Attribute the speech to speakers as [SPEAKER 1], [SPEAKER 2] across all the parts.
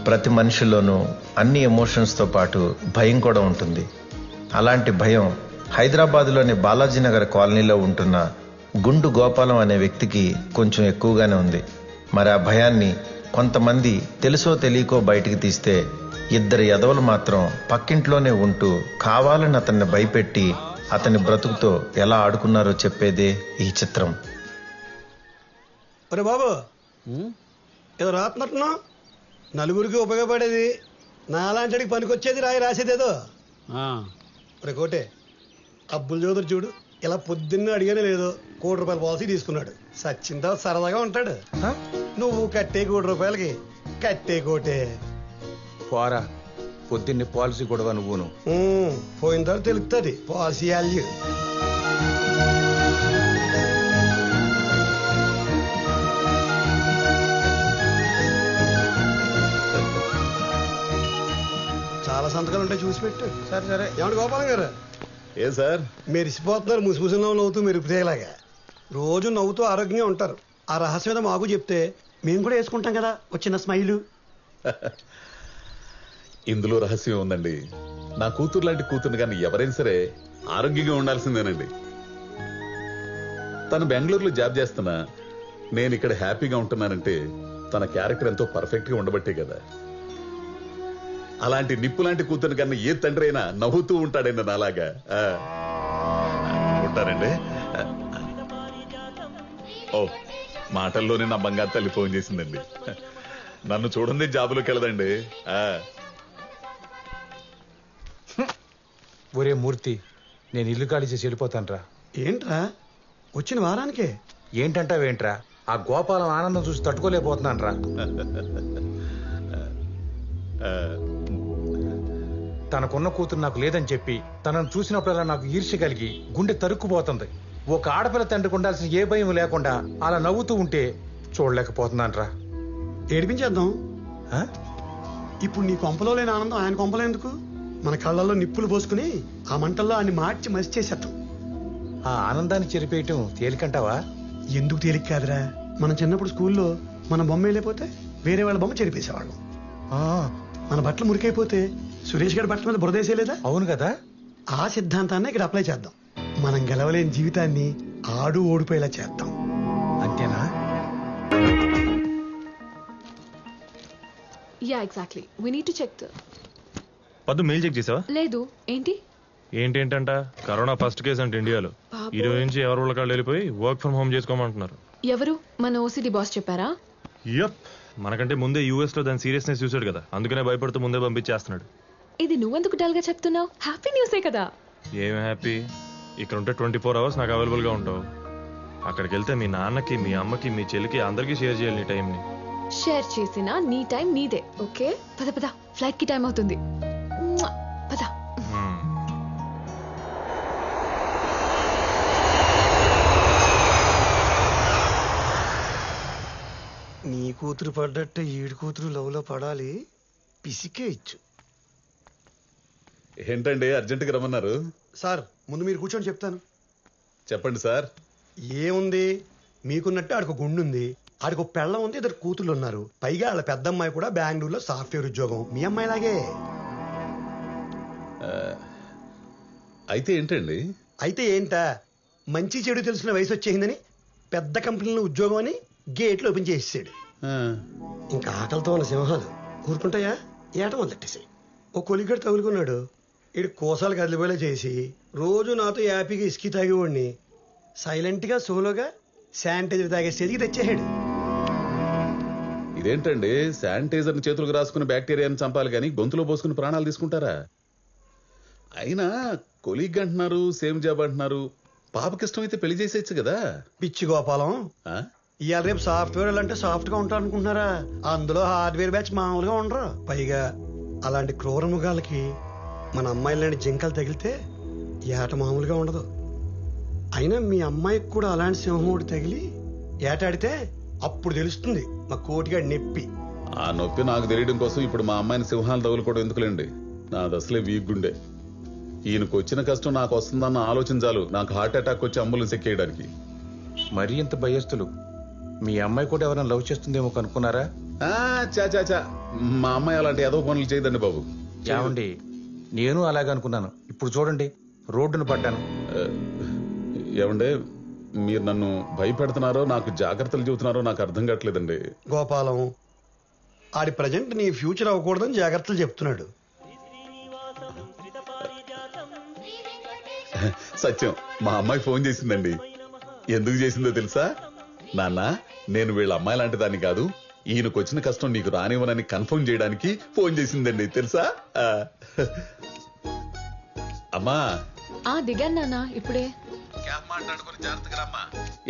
[SPEAKER 1] ప్రతి మనిషిలోనూ అన్ని ఎమోషన్స్తో పాటు భయం కూడా ఉంటుంది. అలాంటి భయం హైదరాబాద్లోని బాలాజీనగర్ కాలనీలో ఉంటున్న గుండు గోపాలం అనే వ్యక్తికి కొంచెం ఎక్కువగానే ఉంది. మరి ఆ భయాన్ని కొంతమంది తెలుసో తెలియకో బయటికి తీస్తే, ఇద్దరు ఎదవలు మాత్రం పక్కింట్లోనే ఉంటూ కావాలని అతన్ని భయపెట్టి అతని బ్రతుకుతో ఎలా ఆడుకున్నారో చెప్పేదే ఈ చిత్రం.
[SPEAKER 2] అరే బాబు, ఏదో రాస్తున్నట్టున్నా, నలుగురికి ఉపయోగపడేది, నాలాంటికి పనికొచ్చేది రాసేదేదో. అరే కోటే, అబ్బుల్ చౌదరి చూడు, ఇలా పొద్దున్న అడిగానే లేదు, ₹1,00,00,000 పాలసీ తీసుకున్నాడు. సచ్చిందా సరదాగా ఉంటాడు. నువ్వు కట్టే ₹1,00,00,000కి కట్టే కోటే
[SPEAKER 3] పోరా, పొద్దున్నే పాలసీ కూడా నువ్వును.
[SPEAKER 2] పోయిన తర్వాత తెలుస్తుంది పాలసీ వాల్యూ. చాలా సంతకాలు ఉంటాయి, చూసి పెట్టు.
[SPEAKER 3] సరే సరే.
[SPEAKER 2] ఏమంటే గోపాలం గారు,
[SPEAKER 4] ఏ సార్
[SPEAKER 2] మెరిసిపోతున్నారు ముసిముసిలో నవ్వుతూ మెరుపుతేలాగా. రోజు నవ్వుతూ ఆరోగ్యంగా ఉంటారు. ఆ రహస్యం ఏదో మాకు చెప్తే మేము కూడా వేసుకుంటాం కదా వచ్చిన స్మైలు.
[SPEAKER 4] ఇందులో రహస్యం ఉందండి. నా కూతురు లాంటి కూతురు కానీ ఎవరైనా సరే ఆరోగ్యంగా ఉండాల్సిందేనండి. తను బెంగళూరులో జాబ్ చేస్తున్నా నేను ఇక్కడ హ్యాపీగా ఉంటున్నానంటే తన క్యారెక్టర్ ఎంతో పర్ఫెక్ట్ గా ఉండబట్టే కదా. అలాంటి నిప్పు లాంటి కూతురు కన్నా ఏ తండ్రి అయినా నవ్వుతూ ఉంటాడండి నాలాగా. ఉంటారండి. ఓ, మాటల్లోనే నా బంగారు తల్లి ఫోన్ చేసిందండి. నన్ను చూడండి జాబులోకి వెళ్ళదండి.
[SPEAKER 3] ఒరే మూర్తి, నేను ఇల్లు ఖాళీ చేసి వెళ్ళిపోతానురా.
[SPEAKER 2] ఏంట్రా వచ్చిన వారానికే?
[SPEAKER 3] ఏంటంటావేంట్రా, ఆ గోపాలం ఆనందం చూసి తట్టుకోలేకపోతున్నానురా. తనకున్న కూతురు నాకు లేదని చెప్పి తనను చూసినప్పుడల్లా నాకు ఈర్ష్య కలిగి గుండె తరుక్కుపోతుంది. ఒక ఆడపిల్ల తండ్రికి ఉండాల్సిన ఏ భయం లేకుండా అలా నవ్వుతూ ఉంటే చూడలేకపోతున్నానురా.
[SPEAKER 2] ఏడిపించేద్దాం. ఇప్పుడు నీ కొంపలో లేని ఆనందం ఆయన కొంపలో ఎందుకు? మన కళ్ళల్లో నిప్పులు పోసుకుని ఆ మంటల్లో ఆయన్ని మార్చి మసి చేసేట్టు.
[SPEAKER 3] ఆ ఆనందాన్ని చెరిపేయటం తేలికంటావా?
[SPEAKER 2] ఎందుకు తేలిక కాదురా, మనం చిన్నప్పుడు స్కూల్లో మన బొమ్మ వెళ్ళిపోతే వేరే వాళ్ళ బొమ్మ చెరిపేసేవాళ్ళం. మన బట్టలు మురికైపోతే సురేష్ గారి బట్టల మీద బురదేసేలేదా?
[SPEAKER 3] అవును కదా.
[SPEAKER 2] ఆ సిద్ధాంతాన్ని ఇక్కడ అప్లై చేద్దాం. మనం గెలవలేని జీవితాన్ని ఆడు ఓడిపోయేలా చేద్దాం.
[SPEAKER 3] అంతేనా?
[SPEAKER 5] Yeah exactly. We need to check.
[SPEAKER 6] Paddu mail check చేసావా?
[SPEAKER 5] లేదు. ఏంటి
[SPEAKER 6] ఏంటంట? కరోనా ఫస్ట్ కేసు అంటే ఇండియాలో. ఈ రోజు నుంచి ఎవరు వాళ్ళకాళ్ళు వెళ్ళిపోయి వర్క్ ఫ్రమ్ హోమ్ చేసుకోమంటున్నారు.
[SPEAKER 5] ఎవరు? మన ఓసిడి బాస్ చెప్పారా?
[SPEAKER 6] యప్, మనకంటే ముందే యూఎస్ లో దాని సీరియస్నెస్ చూసాడు కదా, అందుకనే భయపడుతూ ముందే పంపించేస్తున్నాడు.
[SPEAKER 5] ఇది నువ్వెందుకు డల్ గా చెప్తున్నావు? హ్యాపీ న్యూసే కదా.
[SPEAKER 6] ఏం హ్యాపీ? ఇక్కడ ఉంటే 24 hours నాకు అవైలబుల్ గా ఉంటావు. అక్కడికి వెళ్తే మీ నాన్నకి, మీ అమ్మకి, మీ చెల్లికి అందరికీ షేర్ చేయాలి నీ టైం ని.
[SPEAKER 5] షేర్ చేసినా నీ టైం నీదే. ఓకే, పద పద, ఫ్లైట్ కి టైం అవుతుంది. పద.
[SPEAKER 2] నీ కూతురు పడ్డట్టే ఈడు కూతురు లవ్ లో పడాలి. పిసికే ఇచ్చు.
[SPEAKER 4] ఏంటండి అర్జెంటుగా రమ్మన్నారు?
[SPEAKER 2] సార్ ముందు మీరు కూర్చొని చెప్తాను.
[SPEAKER 4] చెప్పండి సార్.
[SPEAKER 2] ఏముంది, మీకున్నట్టు ఆడికి గుండుంది, ఆడికి పెళ్ళం ఉంది, ఇద్దరు కూతుళ్ళు ఉన్నారు. పైగా వాళ్ళ పెద్దమ్మాయి కూడా బెంగళూరులో సాఫ్ట్వేర్ ఉద్యోగం, మీ అమ్మాయిలాగే.
[SPEAKER 4] అయితే ఏంటండి?
[SPEAKER 2] అయితే ఏంటా, మంచి చెడు తెలిసిన వయసు వచ్చేసిందని పెద్ద కంపెనీలో ఉద్యోగం అని గేట్లు ఓపెన్ చేసేసాడు. ఇంకా ఆకలితో ఉన్న సింహాలు ఊరుకుంటాయా? ఏట మొదలెట్టేసాయి. ఓ కొలిగడు తగులుకున్నాడు. ఇడు కోసాలు కదిలిపోయేలా చేసి రోజు నాతో హ్యాపీగా ఇసుకి తాగేవాడిని సైలెంట్ గా సోలోగా శానిటైజర్ తాగే స్టేజ్కి తెచ్చేసాడు.
[SPEAKER 4] ఇదేంటండి, శానిటైజర్ చేతులకు రాసుకుని బ్యాక్టీరియాని చంపాలి కానీ గొంతులో పోసుకుని ప్రాణాలు తీసుకుంటారా? అయినా కొలీగ్ అంటున్నారు, సేమ్ జాబ్ అంటున్నారు. పాపకి ఇష్టమైతే పెళ్లి చేసేయచ్చు కదా.
[SPEAKER 2] పిచ్చి గోపాలం, ఇవాళ రేపు సాఫ్ట్వేర్ అంటే సాఫ్ట్ గా ఉంటారు అనుకుంటున్నారా? అందులో హార్డ్వేర్ బ్యాచ్ మామూలుగా ఉండరు. పైగా అలాంటి క్రూర మృగాలకి మన అమ్మాయిలాంటి జింకలు తగిలితే ఏట మామూలుగా ఉండదు. అయినా మీ అమ్మాయికి కూడా అలాంటి సింహం ఒకటి తగిలి ఏటాడితే అప్పుడు తెలుస్తుంది మా కోటిగాడి నొప్పి.
[SPEAKER 4] ఆ నొప్పి నాకు తెలియడం కోసం ఇప్పుడు మా అమ్మాయిని సింహాలు తగులుకోవడం ఎందుకులేండి. నాది అసలే వీక్ గుండె. ఈయనకు వచ్చిన కష్టం నాకు వస్తుందన్న ఆలోచన చాలు నాకు హార్ట్ అటాక్ వచ్చి అంబులెన్స్ ఎక్కేయడానికి.
[SPEAKER 3] మరీ ఇంత భయస్తులు. మీ అమ్మాయి కూడా ఎవరైనా లవ్ చేస్తుందేమో కనుక్కున్నారా?
[SPEAKER 4] చాచా మా అమ్మాయి అలాంటి ఏదో పనులు చేయదండి బాబు.
[SPEAKER 3] ఏమండి నేను అలాగే అనుకున్నాను. ఇప్పుడు చూడండి రోడ్డును పడ్డాను.
[SPEAKER 4] ఏమండే మీరు నన్ను భయపెడుతున్నారో నాకు జాగ్రత్తలు చెబుతున్నారో నాకు అర్థం కావట్లేదండి.
[SPEAKER 2] గోపాలం ఆడి ప్రజెంట్ నీ ఫ్యూచర్ అవ్వకూడదని జాగ్రత్తలు చెప్తున్నాడు.
[SPEAKER 4] సత్యం, మా అమ్మాయి ఫోన్ చేసిందండి. ఎందుకు చేసిందో తెలుసా? నాన్న, నేను వీళ్ళ అమ్మాయి లాంటి దాన్ని కాదు, ఈయనకు వచ్చిన కష్టం నీకు రానివ్వనని కన్ఫర్మ్ చేయడానికి ఫోన్ చేసిందండి తెలుసా. అమ్మా
[SPEAKER 5] దిగాను నాన్న ఇప్పుడే.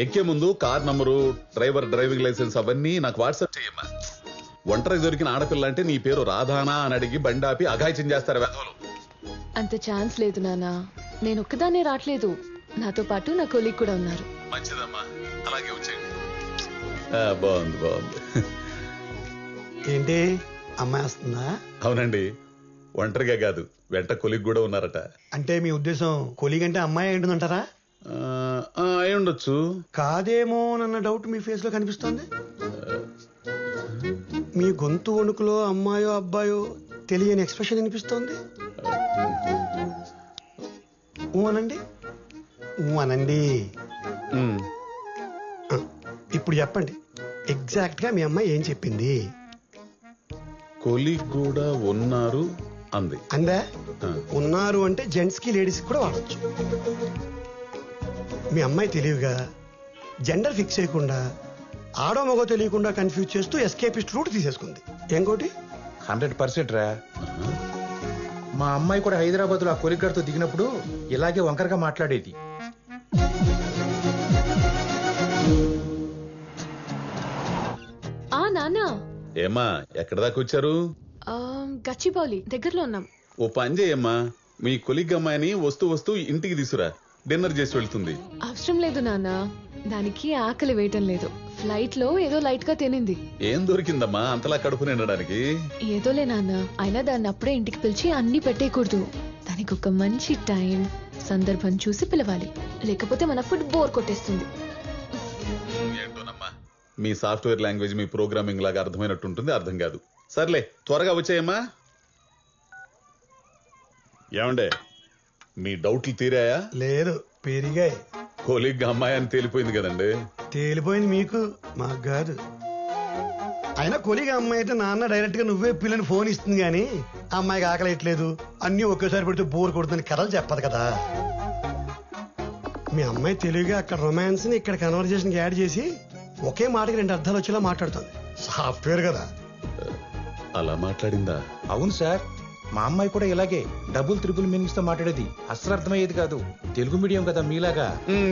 [SPEAKER 4] ఎక్కే ముందు car number, driver driving licence అవన్నీ నాకు వాట్సాప్ చేయమ్మా. ఒంటరి దొరికిన ఆడపిల్ల అంటే నీ పేరు రాధానా అని అడిగి బండి ఆపి అఘాయిత్యం చేస్తారు వెధవలు.
[SPEAKER 5] అంత ఛాన్స్ లేదు నాన్న. నేను ఒక్కదాన్నే రావట్లేదు, నాతో పాటు నా కొలీగ్ కూడా ఉన్నారు.
[SPEAKER 4] మంచిదమ్మా, అలాగే వచ్చేయండి. బాగుంది బాగుంది.
[SPEAKER 2] ఏంటి అమ్మాయి వస్తుందా?
[SPEAKER 4] అవునండి, ఒంటరిగా కాదు, వెంట కొలిగ్ కూడా ఉన్నారట.
[SPEAKER 2] అంటే మీ ఉద్దేశం కొలీగ్ అంటే అమ్మాయి అయి ఉంటుందంటారా?
[SPEAKER 4] అయి ఉండొచ్చు.
[SPEAKER 2] కాదేమో అన్న డౌట్ మీ ఫేస్ లో కనిపిస్తోంది. మీ గొంతు వణుకులో అమ్మాయో అబ్బాయో తెలియని ఎక్స్ప్రెషన్ వినిపిస్తోంది. అనండి అనండి.
[SPEAKER 4] ఉమ్,
[SPEAKER 2] ఇప్పుడు చెప్పండి, ఎగ్జాక్ట్ గా మీ అమ్మాయి ఏం చెప్పింది?
[SPEAKER 4] కొలిగ్ కూడా ఉన్నారు అంది.
[SPEAKER 2] అందా?
[SPEAKER 4] ఆ.
[SPEAKER 2] ఉన్నారు అంటే జెంట్స్ కి లేడీస్ కూడా వాడచ్చు. మీ అమ్మాయి తెలివిగా జెండర్ ఫిక్స్ చేయకుండా ఆడో మగో తెలియకుండా కన్ఫ్యూజ్ చేస్తూ ఎస్కేపిస్ట్ రూట్ తీసేసుకుంది. ఇంకోటి
[SPEAKER 3] 100% రా. మా అమ్మాయి కూడా హైదరాబాద్ లో ఆ కొలిగ్గాడితో దిగినప్పుడు ఇలాగే వంకరగా మాట్లాడేది.
[SPEAKER 5] నాన్న
[SPEAKER 4] ఏమ్మా ఎక్కడ దాకా వచ్చారు?
[SPEAKER 5] గచ్చిబౌలి దగ్గరలో ఉన్నాం.
[SPEAKER 4] ఓ పని చేయమ్మా, మీ కొలిగ్ అమ్మాయిని వస్తూ వస్తూ ఇంటికి తీసురా, డిన్నర్ చేసి వెళ్తుంది.
[SPEAKER 5] అవసరం లేదు నాన్న, దానికి ఆకలి వేయటం లేదు. ఫ్లైట్ లో ఏదో లైట్ గా తినింది.
[SPEAKER 4] ఏం దొరికిందమ్మా అంతలా కడుపు నిండడానికి?
[SPEAKER 5] ఏదోలే నాన్న, అయినా దాన్ని అప్పుడే ఇంటికి పిలిచి అన్ని పెట్టేయకూడదు. దానికి ఒక మంచి టైం సందర్భం చూసి పిలవాలి, లేకపోతే మన ఫుడ్ బోర్ కొట్టేస్తుంది.
[SPEAKER 4] ఏంటోనమ్మా, మీ సాఫ్ట్వేర్ లాంగ్వేజ్ మీ ప్రోగ్రామింగ్ లాగా అర్థమైనట్టుంటుంది, అర్థం కాదు. సర్లే త్వరగా వచ్చాయమ్మా. ఏమండే మీ డౌట్లు తీరాయా?
[SPEAKER 2] లేదు, పెరిగాయి.
[SPEAKER 4] కొలిగ్ అమ్మాయి అని తేలిపోయింది కదండి.
[SPEAKER 2] తేలిపోయింది మీకు, మాకు కాదు. అయినా కొలిగా అమ్మాయి అయితే నాన్న డైరెక్ట్ గా నువ్వే పిల్లని ఫోన్ ఇస్తుంది గానీ అమ్మాయికి ఆకలేయట్లేదు అన్ని ఒకేసారి పెడితే బోర్ కొడుతుంది కథలు చెప్పదు కదా. మీ అమ్మాయి తెలివిగా అక్కడ రొమాన్స్ ని ఇక్కడ కన్వర్జేషన్ యాడ్ చేసి ఒకే మాటకి 2 అర్థాలు వచ్చేలా మాట్లాడుతుంది. సాఫ్ట్వేర్ కదా.
[SPEAKER 4] అలా మాట్లాడిందా?
[SPEAKER 3] అవును సార్, మా అమ్మాయి కూడా ఇలాగే డబుల్ త్రిబుల్ మీనింగ్స్ తో మాట్లాడేది. అస్సలు అర్థమయ్యేది కాదు. తెలుగు మీడియం కదా మీలాగా.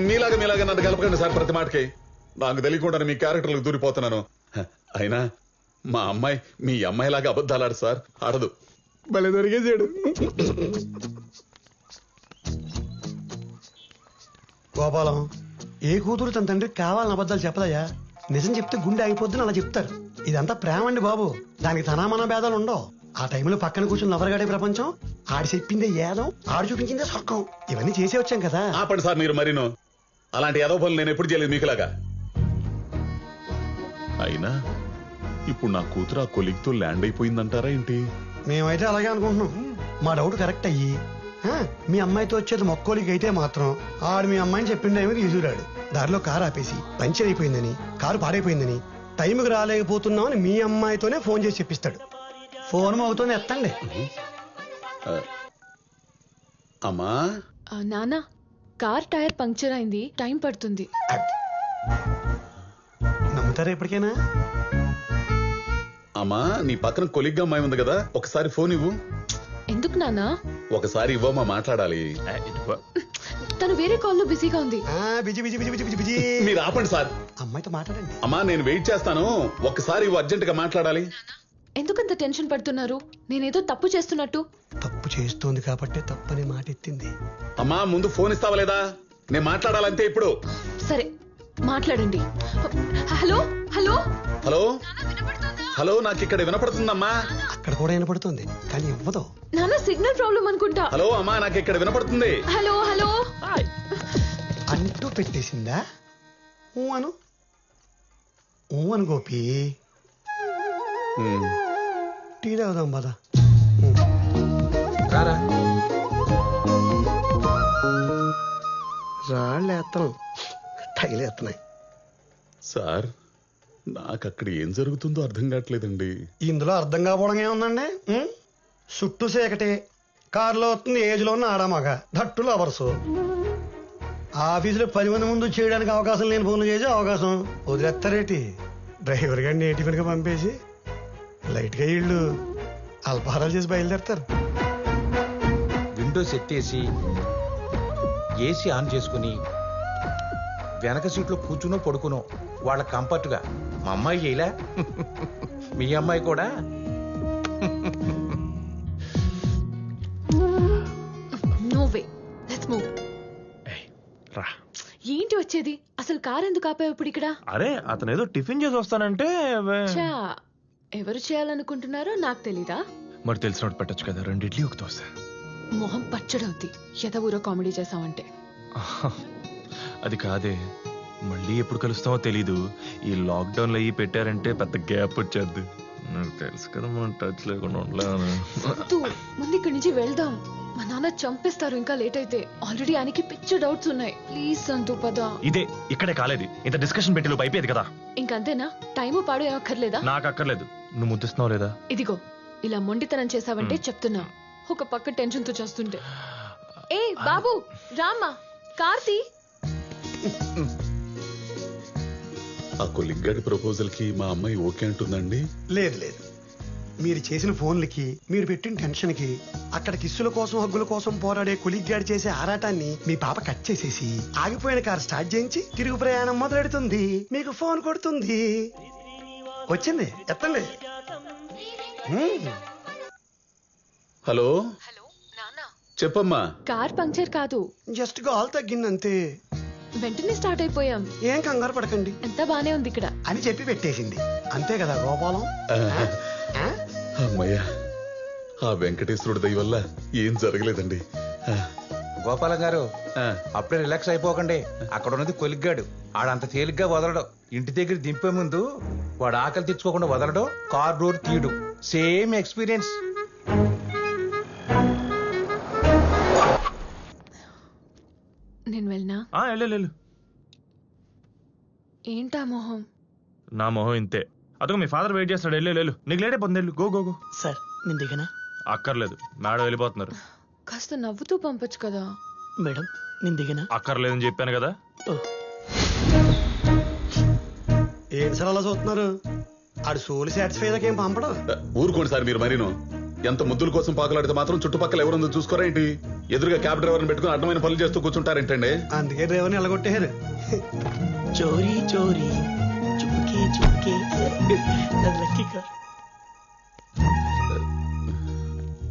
[SPEAKER 4] మీలాగా నన్ను కలపకండి సార్ ప్రతి మాటకి. నాకు తెలియకుండా మీ క్యారెక్టర్లకు దూరిపోతున్నాను. అయినా మా అమ్మాయి మీ అమ్మాయిలాగా అబద్ధాలు ఆడు సార్, ఆడదు. భలే దొరికేసాడు.
[SPEAKER 2] గోపాలం, ఏ కూతురు తన తండ్రికి కావాలని అబద్ధాలు చెప్పదయ్యా. నిజం చెప్తే గుండె ఆగిపోద్దని అలా చెప్తారు. ఇదంతా ప్రేమ అండి బాబు, దానికి తనామన భేదాలు ఉండవు. ఆ టైంలో పక్కన కూర్చుని లవర్గాడే ప్రపంచం, ఆడి చెప్పిందే ఏదం, ఆడు చూపించిందే స్వర్గం. ఇవన్నీ చేసే వచ్చాం కదా.
[SPEAKER 4] ఆపండి సార్ మీరు మరీను. అలాంటి ఏదో పనులు నేను ఎప్పుడు చేయలేదు మీకులాగా. అయినా ఇప్పుడు నా కూతురు ఆ కొలిగ్తో ల్యాండ్ అయిపోయిందంటారా ఏంటి?
[SPEAKER 2] మేమైతే అలాగే అనుకుంటున్నాం. మా డౌట్ కరెక్ట్ అయ్యి మీ అమ్మాయితో వచ్చేది మొక్కోలికి అయితే మాత్రం ఆడు మీ అమ్మాయిని చెప్పిండు ఏమో తీసుకురాడు. దారిలో కారు ఆపేసి పంచర్ అయిపోయిందని, కారు పాడైపోయిందని, టైంకి రాలేకపోతున్నామని మీ అమ్మాయితోనే ఫోన్ చేసి చెప్పిస్తాడు. ఫోన్ అవుతూనే ఎత్తండి.
[SPEAKER 4] అమ్మా
[SPEAKER 5] నాన్న, కార్ టైర్ పంక్చర్ అయింది, టైం పడుతుంది.
[SPEAKER 2] నమ్ముతారా ఎప్పటికైనా?
[SPEAKER 4] అమ్మా నీ పక్కన కొలిగ్గా అమ్మాయి ఉంది కదా, ఒకసారి ఫోన్ ఇవ్వు.
[SPEAKER 5] ఎందుకు నాన్న?
[SPEAKER 4] ఒకసారి ఇవ్వమ్మా, మాట్లాడాలి.
[SPEAKER 5] తను వేరే కాల్లో బిజీగా ఉంది.
[SPEAKER 2] Busy busy busy busy busy.
[SPEAKER 4] మీరు ఆపండి సార్.
[SPEAKER 2] అమ్మాయితో మాట్లాడండి.
[SPEAKER 4] అమ్మా నేను వెయిట్ చేస్తాను, ఒక్కసారి ఇవ్వు, అర్జెంట్ గా మాట్లాడాలి.
[SPEAKER 5] ఎందుకంత టెన్షన్ పడుతున్నారు? నేనేదో తప్పు చేస్తున్నట్టు.
[SPEAKER 2] తప్పు చేస్తోంది కాబట్టి తప్పని మాట ఎత్తింది.
[SPEAKER 4] అమ్మా ముందు ఫోన్ ఇస్తావా లేదా? నేను మాట్లాడాలంతే ఇప్పుడు.
[SPEAKER 5] సరే మాట్లాడండి. హలో హలో
[SPEAKER 4] హలో హలో, నాకు ఇక్కడ వినపడుతుందమ్మా.
[SPEAKER 2] అక్కడ కూడా వినపడుతుంది కానీ ఇవ్వదు.
[SPEAKER 5] నాన్న సిగ్నల్ ప్రాబ్లం అనుకుంటా.
[SPEAKER 4] హలో అమ్మా, నాకు ఇక్కడ వినపడుతుంది.
[SPEAKER 5] హలో హలో
[SPEAKER 2] అంటూ పెట్టేసిందా? ఊ అను గోపి. టీ తాగుదాం పద.
[SPEAKER 3] రారా.
[SPEAKER 2] రాళ్ళు వేస్తాం, తగిలేస్తున్నాయి.
[SPEAKER 4] సార్ నాకు అక్కడ ఏం జరుగుతుందో అర్థం కావట్లేదండి.
[SPEAKER 2] ఇందులో అర్థం కాకపోవడం ఏముందండి? చుట్టూ చీకటి, కారులో వస్తుంది ఏజ్లో ఉన్న ఆడమగ, దట్టు లవర్సు. ఆఫీసులో 10 మంది ముందు చేయడానికి అవకాశం లేని ఫోన్లు చేసే అవకాశం వదిలేస్తారేటి? డ్రైవర్ గారిని ఏటీపీగా పంపేసి లైట్గా వీళ్ళు అల్పహారాలు చేసి బయలుదేరతారు.
[SPEAKER 3] విండోస్ ఎత్తేసి ఏసీ ఆన్ చేసుకుని వెనక సీట్లో కూర్చునో పడుకునో వాళ్ళ కంఫర్ట్గా మా అమ్మాయి చేయలే, మీ అమ్మాయి కూడా.
[SPEAKER 5] No way, let's move.
[SPEAKER 6] రా.
[SPEAKER 5] ఏంటి వచ్చేది? అసలు కార్ ఎందుకు ఆపావు ఇప్పుడు ఇక్కడ?
[SPEAKER 6] అరే అతను ఏదో టిఫిన్ చేసి వస్తానంటే
[SPEAKER 5] చా, ఎవరు చేయాలనుకుంటున్నారో నాకు తెలీదా?
[SPEAKER 6] మరి తెలిసినట్టు పెట్టచ్చు కదా, 2 ఇడ్లీ ఒక దోశ.
[SPEAKER 5] మొహం పచ్చడవుద్ది ఎద ఊరో కామెడీ చేసావంటే.
[SPEAKER 6] అది కాదే, మళ్ళీ ఎప్పుడు కలుస్తామో తెలీదు. ఈ లాక్డౌన్ లో అయ్యి పెట్టారంటే పెద్ద గ్యాప్ వచ్చేద్ది. నాకు తెలుసు కదా మనం టచ్ లేకుండా ఉండలేము.
[SPEAKER 5] వద్దు, ముందు ఇక్కడి నుంచి వెళ్దాం. మా నాన్న చంపేస్తారు ఇంకా లేట్ అయితే. ఆల్రెడీ ఆయనకి పిచ్చి డౌట్స్ ఉన్నాయి. ప్లీజ్ సంతు పద.
[SPEAKER 6] ఇదే ఇక్కడే కాలేదు, ఇంత డిస్కషన్ పెట్టి లోపు అయిపోయేది కదా.
[SPEAKER 5] ఇంకంతేనా? టైము పాడు ఏమక్కర్లేదా?
[SPEAKER 6] నాకు అక్కర్లేదు. నువ్వు ముద్దిస్తున్నావు లేదా?
[SPEAKER 5] ఇదిగో ఇలా మొండితనం చేసావంటే చెప్తున్నా. ఒక పక్క టెన్షన్ తో చేస్తుంటే. ఏ బాబు రామ్మా, కార్తీ.
[SPEAKER 4] ఆ కొలిగ్గాడి ప్రపోజల్ కి మా అమ్మాయి ఓకే అంటుందండి?
[SPEAKER 2] లేదు లేదు, మీరు చేసిన ఫోన్లకి, మీరు పెట్టిన టెన్షన్ కి, అక్కడ కిస్సుల కోసం హగ్గుల కోసం పోరాడే కొలిగ్గాడి చేసే ఆరాటాన్ని మీ పాప కట్ చేసేసి ఆగిపోయిన కారు స్టార్ట్ చేయించి తిరుగు ప్రయాణం మొదలెడుతుంది. మీకు ఫోన్ కొడుతుంది. వచ్చింది, ఎత్తండి.
[SPEAKER 4] హలో
[SPEAKER 5] హలో నాన్న,
[SPEAKER 4] చెప్పమ్మా.
[SPEAKER 5] కార్ పంక్చర్ కాదు,
[SPEAKER 2] జస్ట్ గాల్ తగ్గిందంతే.
[SPEAKER 5] వెంటనే స్టార్ట్ అయిపోయాం.
[SPEAKER 2] ఏం కంగారు పడకండి
[SPEAKER 5] ఎంత బానే ఉంది ఇక్కడ
[SPEAKER 2] అని చెప్పి పెట్టేసింది. అంతే కదా గోపాలం? ఆ?
[SPEAKER 4] అమ్మయ్యా, ఆ వెంకటేశ్వరుడి దయ వల్ల ఏం జరగలేదండి.
[SPEAKER 3] గోపాలం గారు
[SPEAKER 4] ఆ,
[SPEAKER 3] అప్పుడే రిలాక్స్ అయిపోకండి. అక్కడ ఉన్నది కొలిగ్గాడు, ఆడంత తేలిగ్గా వదలడు. ఇంటి దగ్గర దింపే ముందు వాడు ఆకలి తెచ్చుకోకుండా వదలడు, కార్ డోర్ తీయడు. Same experience.
[SPEAKER 5] నేను వెళ్ళినా?
[SPEAKER 6] వెళ్ళు.
[SPEAKER 5] ఏంటా మొహం?
[SPEAKER 6] నా మొహం ఇంతే. అదొక మీ ఫాదర్ వెయిట్ చేస్తాడు. వెళ్ళు, నీకు లేట్ అయిపోతుంది. వెళ్ళు, గో గో గో.
[SPEAKER 2] సార్ నేను దిగనా?
[SPEAKER 6] అక్కర్లేదు, మేడం వెళ్ళిపోతున్నారు.
[SPEAKER 5] కాస్త నవ్వుతూ పంపొచ్చు కదా.
[SPEAKER 2] మేడం నేను దిగనా?
[SPEAKER 6] అక్కర్లేదని చెప్పాను కదా.
[SPEAKER 2] ఏంటి సార్ అలా చూస్తున్నారు? ఆడు సోలు సాటిస్ఫై అయ్యాక ఏం పంపడం?
[SPEAKER 4] ఊరుకోండి సార్ మీరు మరీను. ఎంత ముద్దుల కోసం పాకులాడితే మాత్రం చుట్టుపక్కల ఎవరుందో చూసుకోరా ఏంటి? ఎదురుగా క్యాబ్ డ్రైవర్ని పెట్టుకుని అడ్డమైన పనులు చేస్తూ కూర్చుంటారేంటండి?
[SPEAKER 2] అందుకే డ్రైవర్ని ఎలగొట్టేశారు. చోరీ చోరీ చుప్కే చుప్కే లక్కీ కార్.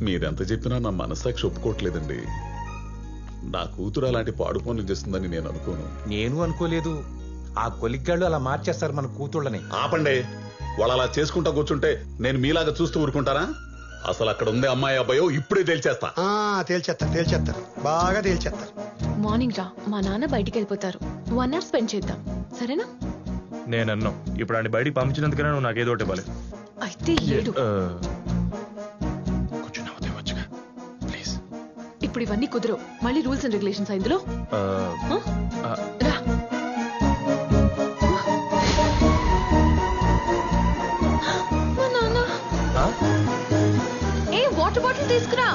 [SPEAKER 4] మీరెంత చెప్పినా నా మనస్సాక్షి ఒప్పుకోవట్లేదండి. నా కూతురు అలాంటి పాడు పనులు చేస్తుందని నేను అనుకోను.
[SPEAKER 3] నేను అనుకోలేదు. ఆ కొలిగ్గాళ్ళు అలా మార్చేస్తారు మన కూతుళ్ళని.
[SPEAKER 4] ఆపండి, వాళ్ళు అలా చేసుకుంటా కూర్చుంటే నేను మీలాగా చూస్తూ ఊరుకుంటారా? అసలు అక్కడ ఉంది అమ్మాయి అబ్బాయో ఇప్పుడే తేల్చేస్తా.
[SPEAKER 2] తేల్చేస్తారు, బాగా తేల్చేస్తారు.
[SPEAKER 5] మార్నింగ్ రా, మా నాన్న బయటికి వెళ్ళిపోతారు. 1 hour స్పెండ్ చేద్దాం, సరేనా?
[SPEAKER 6] నేనన్నా ఇప్పుడు ఆయన బయటికి పంపించినందుకనే నువ్వు నాకు ఏదో ఒకటి ఇవ్వాలి.
[SPEAKER 5] అయితే ఏడు.
[SPEAKER 6] కొంచెం నవ్వుతే వచ్చుగా ప్లీజ్.
[SPEAKER 5] ఇప్పుడు ఇవన్నీ కుదరవు. మళ్ళీ రూల్స్ అండ్ రెగ్యులేషన్స్ ఇందులో. రా. మా నాన్న. ఏ వాటర్ బాటిల్ తీసుకురా.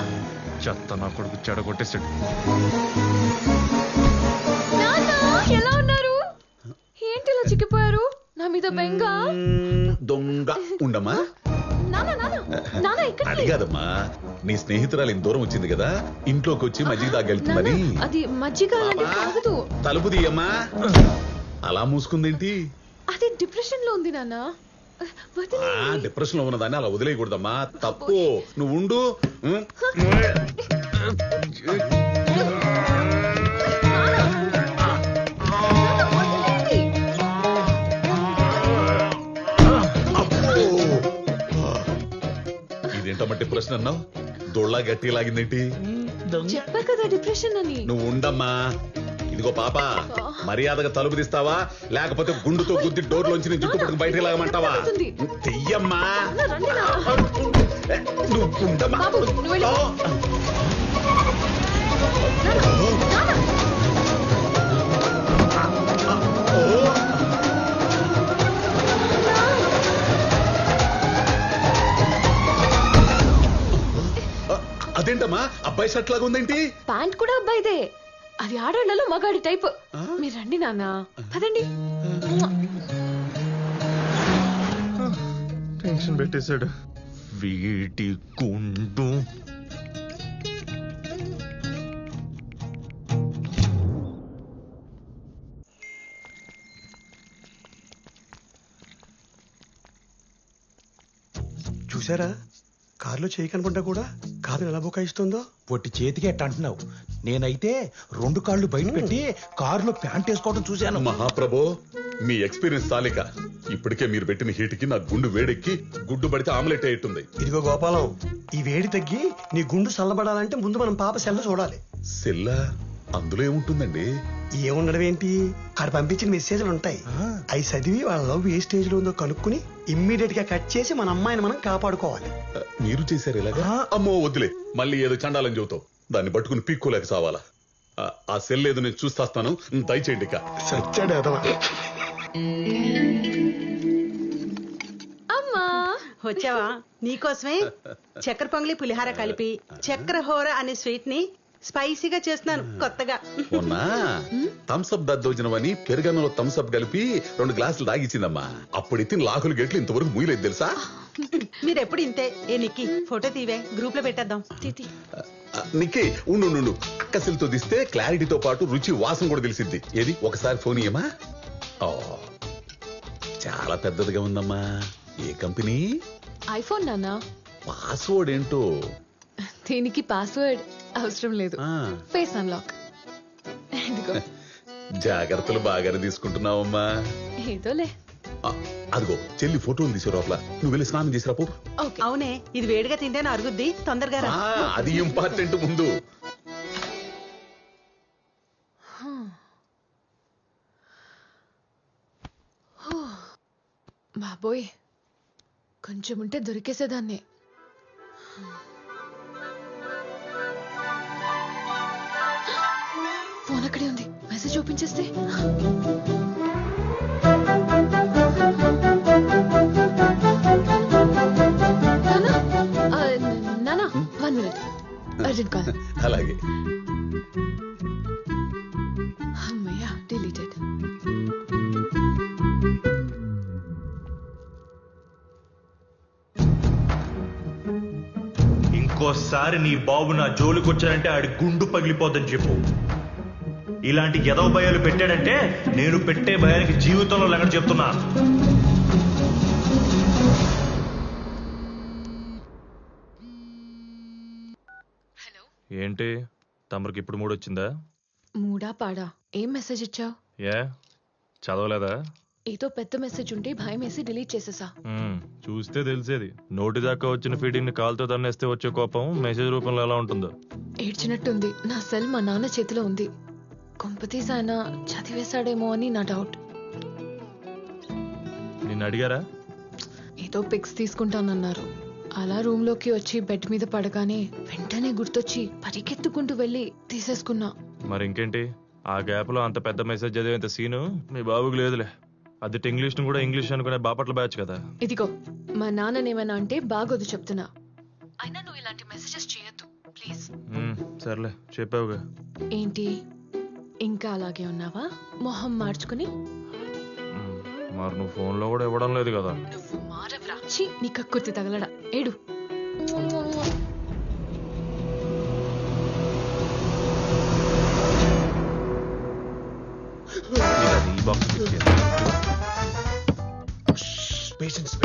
[SPEAKER 6] చెత్త నా కొడుకు చెడ కొట్టేసాడు.
[SPEAKER 5] నాన్న ఎలా ఉన్నారు? ఏంటి ఇలా చిక్కిపోయారు? నా మీద బెంగ.
[SPEAKER 4] దొంగ ఉండమ్మా.
[SPEAKER 5] నాన్న ఎక్కడికి?
[SPEAKER 4] అడిగాదమ్మా, నీ స్నేహితురాలు ఇంత దూరం వచ్చింది కదా, ఇంట్లోకి వచ్చి మజ్జిగ తాగెళ్తుందని.
[SPEAKER 5] అది మజ్జిగ అలాంటిది కాదు.
[SPEAKER 4] తలుపు తీయమ్మా. అలా మూసుకుందేంటి?
[SPEAKER 5] అది డిప్రెషన్ లో ఉంది నాన్న.
[SPEAKER 4] డిప్రెషన్ లో ఉన్నదాన్ని అలా వదిలేయకూడదమ్మా, తప్పు. నువ్వు ఉండు. ఇదేంటమ్మా డిప్రెషన్ అన్నావు? దొళ్ళ గట్టి లాగిందేంటి?
[SPEAKER 5] చెప్పా కదా డిప్రెషన్ అని.
[SPEAKER 4] నువ్వు ఉండమ్మా. ఇదిగో పాప, మర్యాదగా తలుపు తీస్తావా లేకపోతే గుండుతో గుద్ది డోర్లోంచి నీ జుట్టు పట్టుకుని బయటకు లాగమంటావా? చెయ్యమ్మా. నువ్వు ఉండమ్మా.
[SPEAKER 5] బాబు, నువ్వు వెళ్ళు.
[SPEAKER 4] అదేంటమ్మా అబ్బాయి షర్ట్ లాగా ఉందేంటి?
[SPEAKER 5] ప్యాంట్ కూడా అబ్బాయిదే. అది ఆడవాళ్ళలో మగాడి టైప్. మీరు రండి నాన్న, పదండి.
[SPEAKER 6] టెన్షన్ పెట్టేశాడు వీటి గుండు.
[SPEAKER 2] చూసారా, కారులో చేయి కనుకుంటా కూడా కారు ఎలా బుకాయిస్తుందో.
[SPEAKER 3] పొట్టి చేతికి ఎట్ట అంటున్నావు? నేనైతే 2 కాళ్ళు బయట పెట్టి కారులో ప్యాంట్ వేసుకోవడం చూశాను.
[SPEAKER 4] మహాప్రభో, మీ ఎక్స్పీరియన్స్ చాలిక. ఇప్పటికే మీరు పెట్టిన హీట్ కి నా గుండు వేడెక్కి గుడ్డు పడితే ఆమ్లెట్ అయ్యేట్టుంది.
[SPEAKER 2] ఇదిగో గోపాలం, ఈ వేడి తగ్గి నీ గుండు చల్లబడాలంటే ముందు మనం పాప సెల్ల చూడాలి.
[SPEAKER 4] సెల్లా అందులో ఏముంటుందండి?
[SPEAKER 2] ఏముండడం ఏంటి, ఆడ పంపించిన మెసేజ్లు ఉంటాయి. అవి చదివి వాళ్ళ లవ్ ఏ స్టేజ్ లో ఉందో కనుక్కుని ఇమ్మీడియట్ గా కట్ చేసి మన అమ్మాయిని మనం కాపాడుకోవాలి.
[SPEAKER 4] మీరు చేశారు ఇలాగా? అమ్మో వద్దులే, మళ్ళీ ఏదో చండాలని చెబుతావు. దాన్ని పట్టుకుని పీక్కోలేక చావాలా? ఆ సెల్ ఏదో నేను చూస్తాను, దయచేయండి. ఇక
[SPEAKER 2] సచ్చాడు అదవా.
[SPEAKER 5] అమ్మా
[SPEAKER 7] వచ్చావా? నీకోసమే చక్కెర పొంగలి పులిహార కలిపి చక్కెర హోర అనే స్వీట్ ని స్పైసీగా చేస్తున్నాను కొత్తగా.
[SPEAKER 4] మొన్న థమ్స్అప్ దద్దోజనమని పెరుగన్నంలో థమ్స్అప్ కలిపి 2 గ్లాసులు తాగిచ్చిందమ్మా. అప్పుడు ఎత్తిన లాకులు గెట్లు ఇంతవరకు మూయలేదు తెలుసా?
[SPEAKER 7] మీరెప్పుడు ఇంతే. ఏ నిక్కి, ఫోటో తీవే, గ్రూప్ లో పెట్టేద్దాం.
[SPEAKER 4] నిక్కి ఉండు, అక్క సెల్తో తీస్తే క్లారిటీతో పాటు రుచి వాసన కూడా తెలిసిద్ది. ఏది ఒకసారి ఫోన్ ఇయ్యమా? ఓ చాలా పెద్దదిగా ఉందమ్మా. ఏ కంపెనీ?
[SPEAKER 5] ఐఫోన్ నాన్న.
[SPEAKER 4] పాస్వర్డ్ ఏంటో?
[SPEAKER 5] దీనికి పాస్వర్డ్ అవసరం లేదు,
[SPEAKER 4] ఆ.
[SPEAKER 5] Face unlock.
[SPEAKER 4] జాగ్రత్తలు బాగానే తీసుకుంటున్నావమ్మా.
[SPEAKER 5] ఏదోలే.
[SPEAKER 4] అదిగో చెల్లి ఫోటోలు తీసే లోపల నువ్వు వెళ్ళి స్నానం చేసిరా పో.
[SPEAKER 5] ఓకే.
[SPEAKER 7] అవునే, ఇది వేడిగా తింటేనే అరుగుద్ది, తొందరగా రా.
[SPEAKER 4] అది ఇంపార్టెంట్ ముందు.
[SPEAKER 5] బాబోయ్, కొంచెం ఉంటే దొరికేసేదాన్ని. ఫోన్ అక్కడే ఉంది, మెసేజ్ ఓపెన్ చేస్తే. నానా 1 minute, అర్జెంట్ కాల్.
[SPEAKER 4] అలాగే.
[SPEAKER 5] అమ్మయ్యా, డిలీటెడ్.
[SPEAKER 6] ఇంకోసారి నీ బాబు నా జోలికొచ్చాడంటే ఆడి గుండు పగిలిపోద్దని చెప్పు. ఇలాంటి ఎదవ భయాలు పెట్టాడంటే నేను పెట్టే భయానికి జీవితంలో లెక్క చెప్తున్నా.
[SPEAKER 5] హలో.
[SPEAKER 6] ఏంటి తమరికి ఇప్పుడు మూడొచ్చిందా?
[SPEAKER 5] మూడా పాడా? ఏం మెసేజ్ ఇచ్చావు?
[SPEAKER 6] ఏ చదవలేదా?
[SPEAKER 5] ఏదో పెద్ద మెసేజ్ ఉంటే భయం వేసి డిలీట్ చేసేసా.
[SPEAKER 6] చూస్తే తెలిసేది. నోటి దాకా వచ్చిన ఫీడింగ్ ని కాలుతో తన్నేస్తే వచ్చే కోపం మెసేజ్ రూపంలో ఎలా ఉంటుందో.
[SPEAKER 5] ఏడ్చినట్టుంది. నా సెల్ మా నాన్న చేతిలో ఉంది. కొంపతీసి ఆయన చదివేశాడేమో అని నా డౌట్.
[SPEAKER 6] నిన్ను అడిగారా?
[SPEAKER 5] ఏదో పిక్స్ తీసుకుంటానన్నారు. అలా రూమ్ లోకి వచ్చి బెడ్ మీద పడగానే వెంటనే గుర్తొచ్చి పరిగెత్తుకుంటూ వెళ్ళి తీసేసుకున్నా.
[SPEAKER 6] మరి ఇంకేంటి, ఆ గ్యాప్ లో అంత పెద్ద మెసేజ్ చదివేంత సీను మీ బాబుకి లేదులే. అది ఇంగ్లీష్ ను కూడా ఇంగ్లీష్ అనుకునే బాపట్ల బ్యాచ్ కదా.
[SPEAKER 5] ఇదిగో మా నాన్ననేమైనా అంటే బాగోదు చెప్తున్నా. అయినా నువ్వు ఇలాంటి మెసేజెస్ చేయొద్దు ప్లీజ్.
[SPEAKER 6] సర్లే చెప్పావుగా.
[SPEAKER 5] ఏంటి ఇంకా అలాగే ఉన్నావా మొహం మార్చుకుని?
[SPEAKER 6] మరి నువ్వు ఫోన్ లో కూడా ఇవ్వడం లేదు కదా.
[SPEAKER 5] నువ్వు మారవరా. ఛీ, నీ కక్కుర్తి తగలడా. ఏడు.
[SPEAKER 6] ఈ బాక్స్
[SPEAKER 2] పేషెన్స్.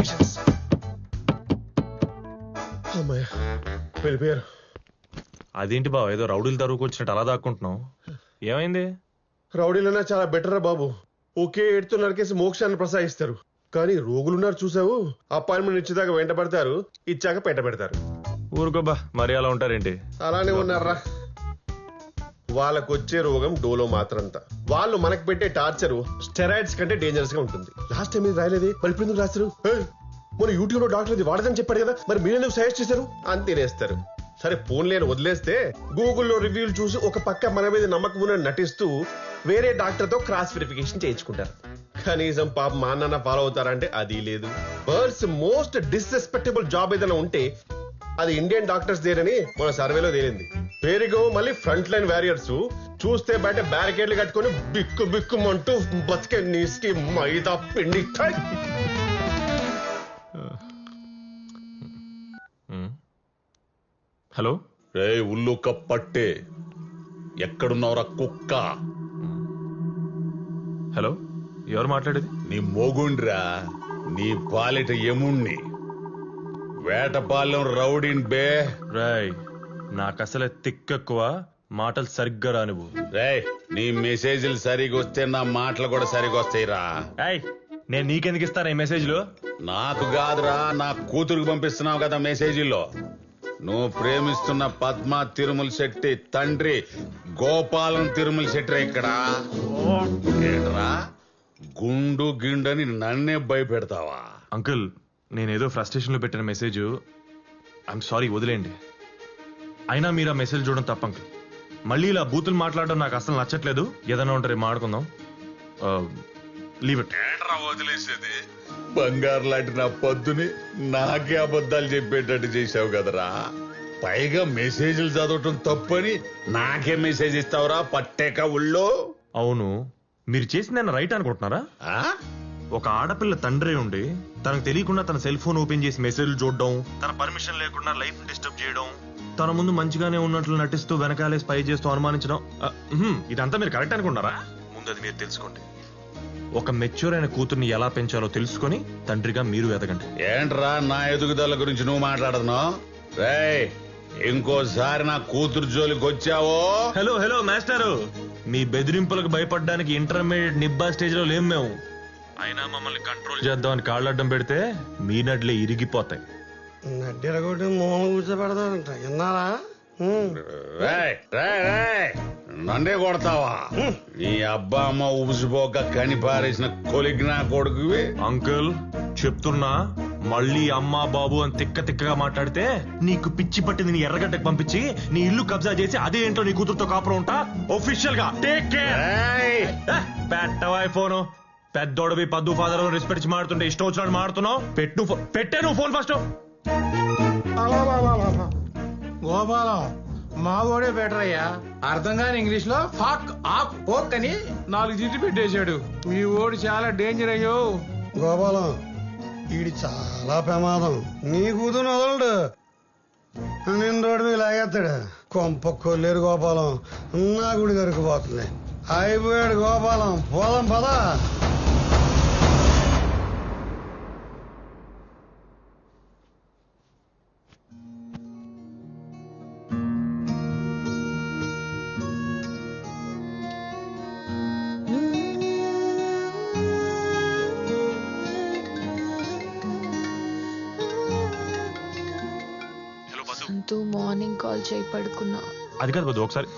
[SPEAKER 2] అమ్మాయ వెళ్ళిపోయారు.
[SPEAKER 6] అదేంటి బావ, ఏదో రౌడీలు తరువుకు వచ్చినట్టు అలా దాక్కుంటున్నావు? ఏమైంది?
[SPEAKER 8] రౌడీలన్నా చాలా బెటర్ రా బాబు. ఒకే ఏడుతో నరికేసి మోక్షాన్ని ప్రసాదిస్తారు. కానీ రోగులున్నారు చూసావు, అపాయింట్మెంట్ ఇచ్చేదాకా వెంట పడతారు, ఇచ్చాక పెట్ట పెడతారు.
[SPEAKER 6] ఊరుకోబా, మరి అలా ఉంటారేంటి?
[SPEAKER 8] అలానే ఉన్నారా. వాళ్ళకు వచ్చే రోగం డోలో మాత్రంతా. వాళ్ళు మనకు పెట్టే టార్చర్ స్టెరాయిడ్స్ కంటే డేంజరస్ గా ఉంటుంది. లాస్ట్ టైం ఇది రాయలేదే, మరి ఇప్పుడు ఎందుకు రాస్తారు? మన యూట్యూబ్ లో డాక్టర్ ఇది వాడదని చెప్పాడు కదా, మరి మీరెందుకు సజెస్ట్ చేశారు అని తినేస్తారు. సరే ఫోన్ లేని వదిలేస్తే గూగుల్లో రివ్యూలు చూసి ఒక పక్క మన మీద నమ్మకం ఉన్న నటిస్తూ వేరే డాక్టర్ తో క్రాస్ వెరిఫికేషన్ చేయించుకుంటారు. కనీసం పాప మా నాన్న ఫాలో అవుతారంటే అది లేదు. వరల్డ్స్ మోస్ట్ డిస్రెస్పెక్టబుల్ జాబ్ ఏదైనా ఉంటే అది ఇండియన్ డాక్టర్స్ దేనని మన సర్వేలో తేలింది. పేరుగో మళ్ళీ ఫ్రంట్ లైన్ వారియర్స్, చూస్తే బయట బ్యారికేడ్లు కట్టుకొని బిక్కు బిక్కుమంటూ బతికే నీస్కి మైదా పిండి.
[SPEAKER 6] హలో
[SPEAKER 4] రే ఉల్లు కప్పట్టే, ఎక్కడున్నావురా కుక్క?
[SPEAKER 6] హలో, ఎవరు మాట్లాడేది?
[SPEAKER 4] నీ మోగుండ్రా, నీ పాలిట యముణ్ణి, వేటపాలెం రౌడీన్ బే.
[SPEAKER 6] రాయ్, నాకు అసలే తిక్కెక్కువ, మాటలు సరిగ్గా రానివ్వు.
[SPEAKER 4] రే నీ మెసేజ్లు సరిగా వస్తే నా మాటలు కూడా సరిగా వస్తాయిరా.
[SPEAKER 6] ఏయ్, నేను నీకెందుకు ఇస్తాను ఈ మెసేజ్లు?
[SPEAKER 4] నాకు కాదురా, నా కూతురుకు పంపిస్తున్నావు కదా మెసేజీలో. నువ్వు ప్రేమిస్తున్న పద్మ తిరుమల శెట్టి తండ్రి గోపాలం తిరుమల శెట్టి ఇక్కడ. ఏంట్రా గుండు గిండని నన్నే భయపెడతావా?
[SPEAKER 6] అంకుల్, నేనేదో ఫ్రస్ట్రేషన్ లో పెట్టిన మెసేజ్. ఐఎమ్ సారీ, వదిలేండి. అయినా మీరు ఆ మెసేజ్ చూడడం తప్ప అంకుల్. మళ్ళీ ఇలా బూతులు మాట్లాడడం నాకు అసలు నచ్చట్లేదు. ఏదైనా ఉంటారు మాట్లాడుకుందాం. Leave it.
[SPEAKER 4] ఏంట్రా వదిలేసేది? బంగారు లాంటి నా పొద్దుని నాకే అబద్ధాలు చెప్పేటట్టు చేసావు కదరా. పైగా మెసేజ్లు చదవటం తప్పని నాకే మెసేజ్ ఇస్తావురా పట్టేక ఉళ్ళో.
[SPEAKER 6] అవును, మీరు చేసింది రైట్ అనుకుంటున్నారా?
[SPEAKER 4] ఆ?
[SPEAKER 6] ఒక ఆడపిల్ల తండ్రి ఉండి తనకు తెలియకుండా తన సెల్ ఫోన్ ఓపెన్ చేసి మెసేజ్లు చూడడం, తన పర్మిషన్ లేకుండా లైఫ్ డిస్టర్బ్ చేయడం, తన ముందు మంచిగానే ఉన్నట్లు నటిస్తూ వెనకాలే స్పై చేస్తూ అనుమానించడం, ఇదంతా మీరు కరెక్ట్ అనుకుంటారా? ముందు అది మీరు తెలుసుకోండి. ఒక మెచ్యూర్ అయిన కూతుర్ని ఎలా పెంచాలో తెలుసుకొని తండ్రిగా మీరు ఎదగండి.
[SPEAKER 4] ఏంట్రా నా ఎదుగుదల గురించి నువ్వు మాట్లాడుతున్నావు? రేయ్, ఇంకోసారి నా కూతురు జోలికి వచ్చావో.
[SPEAKER 6] హలో హలో మాస్టారు, మీ బెదిరింపులకు భయపడడానికి ఇంటర్మీడియట్ నిబ్బా స్టేజ్ లో లేం మేము. అయినా మమ్మల్ని కంట్రోల్ చేద్దామని కాళ్ళడ్డం పెడితే మీ నడ్లే ఇరిగిపోతాయి.
[SPEAKER 2] నడ్డెరగొట్టి మూల కూర్చోబెడతారంట, విన్నారా?
[SPEAKER 4] రేయ్, రేయ్, రేయ్, నన్నే కొడతావా? నీ అబ్బా అమ్మ ఉబుసిపోక కనిపారేసిన కొలిగినా కొడుకువి.
[SPEAKER 6] అంకుల్ చెప్తున్నా, మళ్ళీ అమ్మా బాబు అని తిక్క తిక్కగా మాట్లాడితే నీకు పిచ్చి పట్టింది నీ ఎర్రగడ్డకు పంపించి నీ ఇల్లు కబ్జా చేసి అదే ఏంటో నీ కూతురుతో కాపురం ఉంటా. ఒఫిషియల్ గా టేక్ కేర్. పెట్టవా ఫోను? పెద్దోడవి పద్దు ఫాదర్ రెస్పెక్ట్ మాడుతుంటే ఇష్టం వచ్చినట్టు మాడుతున్నావు. పెట్టే నువ్వు ఫోన్ ఫస్ట్.
[SPEAKER 3] గోపాలం మా ఓడే బెటర్ అయ్యా. అర్థం కాని ఇంగ్లీష్ లో ఫాక్ ఆప్ ఓక్ అని 4 జిడ్డు పెట్టేశాడు. మీ ఓడి చాలా డేంజర్ అయ్యో.
[SPEAKER 2] గోపాలం ఈడి చాలా ప్రమాదం. నీ కూతురు వదలడు, నేను రోడ్డు మీద లాగేస్తాడు. కొంప కొల్లేరు గోపాలం, నా గుడి దొరికిపోతుంది. అయిపోయాడు గోపాలం, పోదాం పదా.
[SPEAKER 5] సంతూ మార్నింగ్ కాల్ చేయి, పడుకున్నా.
[SPEAKER 6] అది కాదు బద్దు, ఒకసారి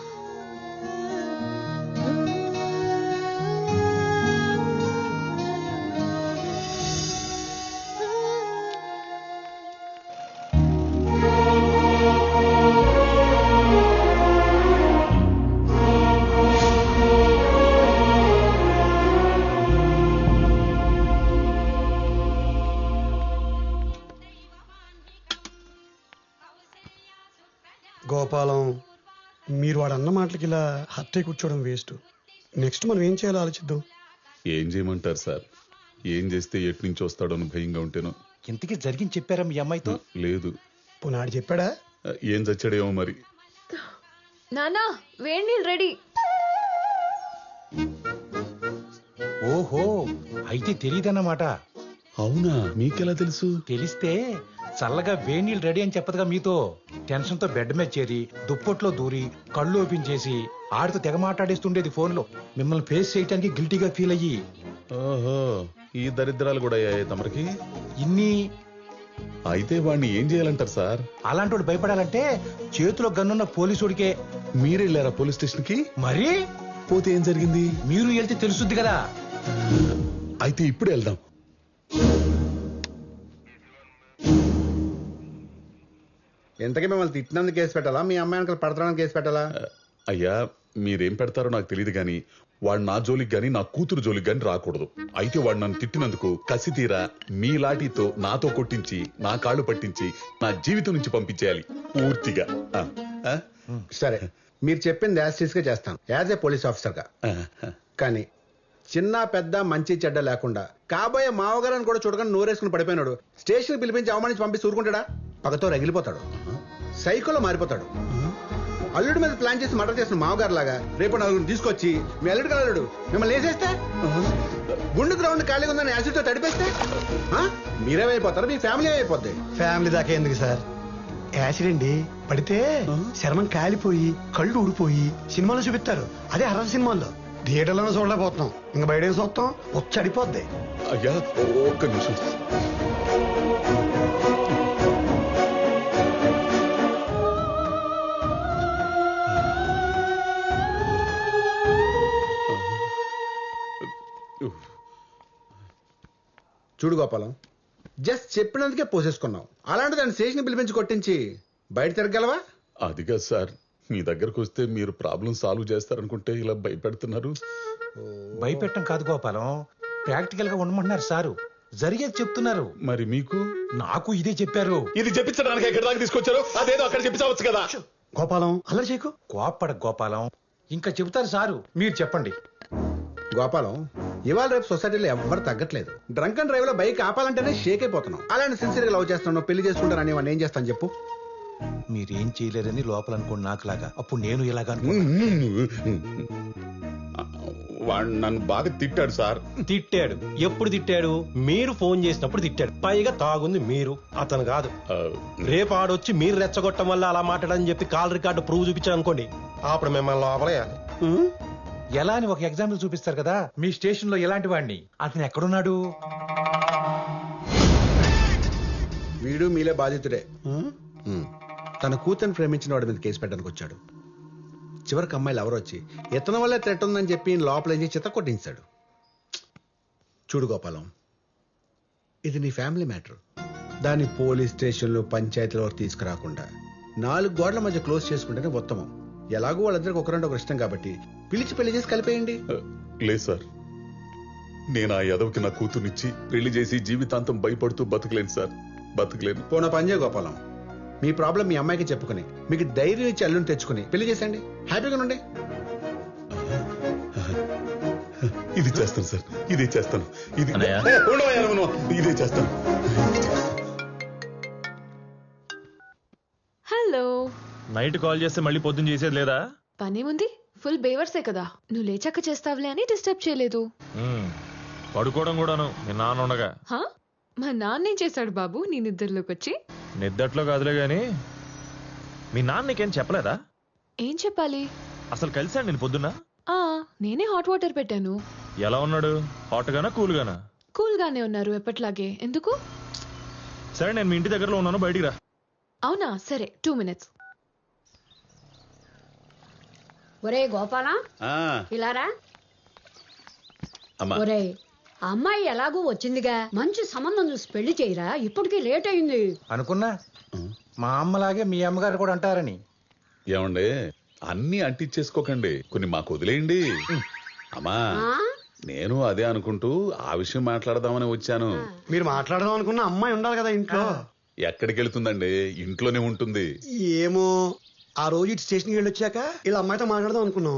[SPEAKER 2] గోపాలం, మీరు వాడు అన్న మాటలకి ఇలా హత్య కూర్చోవడం వేస్ట్. నెక్స్ట్ మనం ఏం చేయాలో ఆలోచిద్దాం.
[SPEAKER 4] ఏం చేయమంటారు సార్? ఏం చేస్తే ఎటు నుంచి వస్తాడో అని భయంగా ఉంటేనో.
[SPEAKER 3] ఇంతకీ జరిగింది చెప్పారా మీ అమ్మాయితో?
[SPEAKER 4] లేదు.
[SPEAKER 2] పునాడు చెప్పాడా?
[SPEAKER 4] ఏం చచ్చాడేమో మరి.
[SPEAKER 5] నానా, వేడి నీళ్ళు రెడీ.
[SPEAKER 3] ఓహో, అయితే తెలియదన్నమాట.
[SPEAKER 4] అవునా? మీకెలా తెలుసు?
[SPEAKER 3] తెలిస్తే చల్లగా వేడి నీళ్ళు రెడీ అని చెప్పదుగా మీతో. టెన్షన్ తో బెడ్ మీద చేరి దుప్పట్లో దూరి కళ్ళు ఓపెన్ చేసి ఆడితో తెగ మాట్లాడేస్తుండేది ఫోన్ లో. మిమ్మల్ని ఫేస్ చేయడానికి గిల్టీగా ఫీల్ అయ్యి.
[SPEAKER 4] ఓహో, ఈ దరిద్రాలు కూడా అయ్యాయి తమరికి.
[SPEAKER 3] ఇన్ని
[SPEAKER 4] అయితే వాడిని ఏం చేయాలంటారు సార్?
[SPEAKER 3] అలాంటి భయపడాలంటే చేతిలో గన్నున్న పోలీసుడికే.
[SPEAKER 4] మీరెళ్ళారా పోలీస్ స్టేషన్ కి?
[SPEAKER 3] మరి
[SPEAKER 4] పోతే ఏం జరిగింది?
[SPEAKER 3] మీరు వెళ్తే తెలుసుద్ది కదా.
[SPEAKER 4] అయితే ఇప్పుడు వెళ్దాం.
[SPEAKER 9] ఇంతకీ మిమ్మల్ని తిట్టినందుకు కేసు పెట్టాలా మీ అమ్మాయి అంకల్ పడతానికి కేసు పెట్టాలా?
[SPEAKER 4] అయ్యా మీరేం పెడతారో నాకు తెలియదు గాని వాడు నా జోలికి గాని నా కూతురు జోలికి గాని రాకూడదు. అయితే వాడు నన్ను తిట్టినందుకు కసి తీరా మీ లాఠీతో నాతో కొట్టించి నా కాళ్ళు పట్టించి నా జీవితం నుంచి పంపించేయాలి పూర్తిగా.
[SPEAKER 9] సరే మీరు చెప్పింది యాజ్ గా చేస్తాను యాజ్ ఏ పోలీస్ ఆఫీసర్ గా. కానీ చిన్న పెద్ద మంచి చెడ్డ లేకుండా కాబోయే మావగారని కూడా చూడకుండా నోరేసుకుని పడిపోయినాడు స్టేషన్ పిలిపించి అవమానించి పంపిస్తే ఊరుకుంటాడా? పగతో రగిలిపోతాడు, సైకోలో మారిపోతాడు. అల్లుడి మీద ప్లాన్ చేసి మర్డర్ చేసిన మావగారు లాగా రేపు నలుగురిని తీసుకొచ్చి మీ అల్లుడు కలడు మిమ్మల్ని వేసేస్తే, గుండు గ్రౌండ్ ఖాళీగా ఉందని యాసిడ్తో తడిపేస్తే మీరేమైపోతారు, మీ ఫ్యామిలీ అయిపోద్ది.
[SPEAKER 2] ఫ్యామిలీ దాకా ఎందుకు సార్? యాసిడ్ పడితే శర్మం కాలిపోయి కళ్ళు ఊడిపోయి సినిమాలో చూపిస్తారు. అదే హర్రర్ సినిమాల్లో థియేటర్లోనే చూడలేకపోతున్నాం, ఇంకా బయట ఏం చూస్తాం? వచ్చడిపోద్ది.
[SPEAKER 4] అయ్యా ఒక్క నిమిషం.
[SPEAKER 9] చూడు గోపాలం, జస్ట్ చెప్పినందుకే పోసేసుకున్నావు. అలాంటి దాన్ని స్టేషన్ పిలిపించి కొట్టించి బయట తిరగలవా?
[SPEAKER 4] అది కాదు సార్, మీ దగ్గరకు వస్తే మీరు ప్రాబ్లం సాల్వ్ చేస్తారనుకుంటే ఇలా భయపెడుతున్నారు.
[SPEAKER 3] భయపెట్టం కాదు గోపాలం, ప్రాక్టికల్ గా ఉండమంటున్నారు సారు, జరిగేది చెప్తున్నారు.
[SPEAKER 4] మరి మీకు?
[SPEAKER 3] నాకు ఇదే చెప్పారు.
[SPEAKER 4] ఇది చెప్పించడానికి ఎక్కడి దాకా తీసుకొచ్చారు? అదేదో అక్కడ చెప్పించవచ్చు కదా.
[SPEAKER 2] గోపాలం అల్లరి చేయకు.
[SPEAKER 3] కోప్పడ గోపాలం, ఇంకా చెబుతారు సారు, మీరు చెప్పండి.
[SPEAKER 9] గోపాలం, ఇవాళ రేపు సొసైటీలో ఎవ్వరు తగ్గట్లేదు. డ్రంక్ అండ్ డ్రైవ్ లో బైక్ ఆపాలంటేనే షేక్ అయిపోతున్నాం. అలాంటి సిన్సియర్ గా లవ్ చేస్తున్నావు, పెళ్లి చేసుకుంటానని వాడిని ఏం చేస్తాను చెప్పు?
[SPEAKER 3] మీరేం చేయలేరని లోపల అనుకోండి నాకులాగా. అప్పుడు నేను ఇలాగా
[SPEAKER 4] వాడు నన్ను బాగా తిట్టాడు సార్.
[SPEAKER 8] తిట్టాడు? ఎప్పుడు తిట్టాడు? మీరు ఫోన్ చేసినప్పుడు తిట్టాడు. పైగా తాగుంది మీరు, అతను కాదు. రేపు ఆడొచ్చి మీరు రెచ్చగొట్టడం వల్ల అలా మాట్లాడని చెప్పి కాల్ రికార్డు ప్రూవ్ చూపించాను అనుకోండి, అప్పుడు మిమ్మల్ని లోపలేయాలి.
[SPEAKER 3] ఎలా అని ఒక ఎగ్జాంపుల్ చూపిస్తారు కదా. మీ స్టేషన్ లో ఎలాంటి వాడిని, అతను ఎక్కడున్నాడు?
[SPEAKER 9] వీడు మీలే బాధితుడే. తన కూతురు ప్రేమించిన వాడి మీద కేసు పెట్టడానికి వచ్చాడు. చివరికి అమ్మాయిలు ఎవరు వచ్చి ఇతని వల్లే థ్రెట్ ఉందని చెప్పి లోపల చిత్త కొట్టించాడు. చూడు గోపాలం, ఇది నీ ఫ్యామిలీ మ్యాటర్. దాన్ని పోలీస్ స్టేషన్లు పంచాయతీల వరకు తీసుకురాకుండా 4 గోడల మధ్య క్లోజ్ చేసుకుంటేనే ఉత్తమం. ఎలాగో వాళ్ళందరికీ ఒకరంటే ఒక ఇష్టం కాబట్టి పిలిచి పెళ్లి చేసి కలిపేయండి.
[SPEAKER 4] లేదు సార్, నేను ఆ యదవకి నా కూతుర్నిచ్చి పెళ్లి చేసి జీవితాంతం భయపడుతూ బతకలేను సార్, బతకలేను.
[SPEAKER 9] పోనా పనిచే గోపాలం, మీ ప్రాబ్లం మీ అమ్మాయికి చెప్పుకుని మీకు ధైర్యం ఇచ్చి అల్లుని తెచ్చుకుని పెళ్లి చేసేయండి, హ్యాపీగా ఉండండి.
[SPEAKER 4] ఇది చేస్తాను సార్, ఇదే చేస్తాను. ఇది ఇదే చేస్తాను.
[SPEAKER 5] హలో.
[SPEAKER 6] నైట్ కాల్ చేస్తే మళ్ళీ పొద్దున్న చేసేది లేదా?
[SPEAKER 5] పనేముంది, ఫుల్ బేవర్సే కదా. నువ్వు లేచాక చేస్తావులే అని డిస్టర్బ్ చేయలేదు.
[SPEAKER 6] పడుకోవడం కూడాను మీ నాన్న ఉండగా.
[SPEAKER 5] హా, మా నాన్నేం చేశాడు బాబు నీ నిద్రలోకి వచ్చి?
[SPEAKER 6] నిద్దట్లో కాదులే గాని మీ నాన్న నీకేం చెప్పలేదా?
[SPEAKER 5] ఏం చెప్పాలి?
[SPEAKER 6] అసలు కలిసాడు నేను పొద్దున్న.
[SPEAKER 5] నేనే హాట్ వాటర్ పెట్టాను.
[SPEAKER 6] ఎలా ఉన్నాడు? హాట్ గానా కూల్ గానా?
[SPEAKER 5] కూల్ గానే ఉన్నారు ఎప్పట్లాగే. ఎందుకు?
[SPEAKER 6] సరే నేను మీ ఇంటి దగ్గరలో ఉన్నాను, బయటికి రా.
[SPEAKER 5] అవునా, సరే 2 minutes.
[SPEAKER 10] ఒరే గోపాల, ఇలారా.
[SPEAKER 4] అమ్మా,
[SPEAKER 10] ఒరే, ఆ అమ్మాయి ఎలాగూ వచ్చిందిగా, మంచి సంబంధం చూసి పెళ్లి చేయరా, ఇప్పటికీ లేట్ అయింది.
[SPEAKER 3] అనుకున్నా మా అమ్మలాగే మీ అమ్మగారు కూడా అంటారని.
[SPEAKER 4] ఏమండే, అన్ని అంటించేసుకోకండి, కొన్ని మాకు వదిలేయండి. అమ్మా, నేను అదే అనుకుంటూ ఆ విషయం మాట్లాడదామని వచ్చాను.
[SPEAKER 2] మీరు మాట్లాడదాం అనుకున్న అమ్మాయి ఉండాలి కదా ఇంట్లో.
[SPEAKER 4] ఎక్కడికి వెళ్తుందండి, ఇంట్లోనే ఉంటుంది.
[SPEAKER 2] ఏమో, ఆ రోజు ఇటు స్టేషన్కి వెళ్ళొచ్చాక ఇలా అమ్మాయితో మాట్లాడదాం అనుకున్నాం.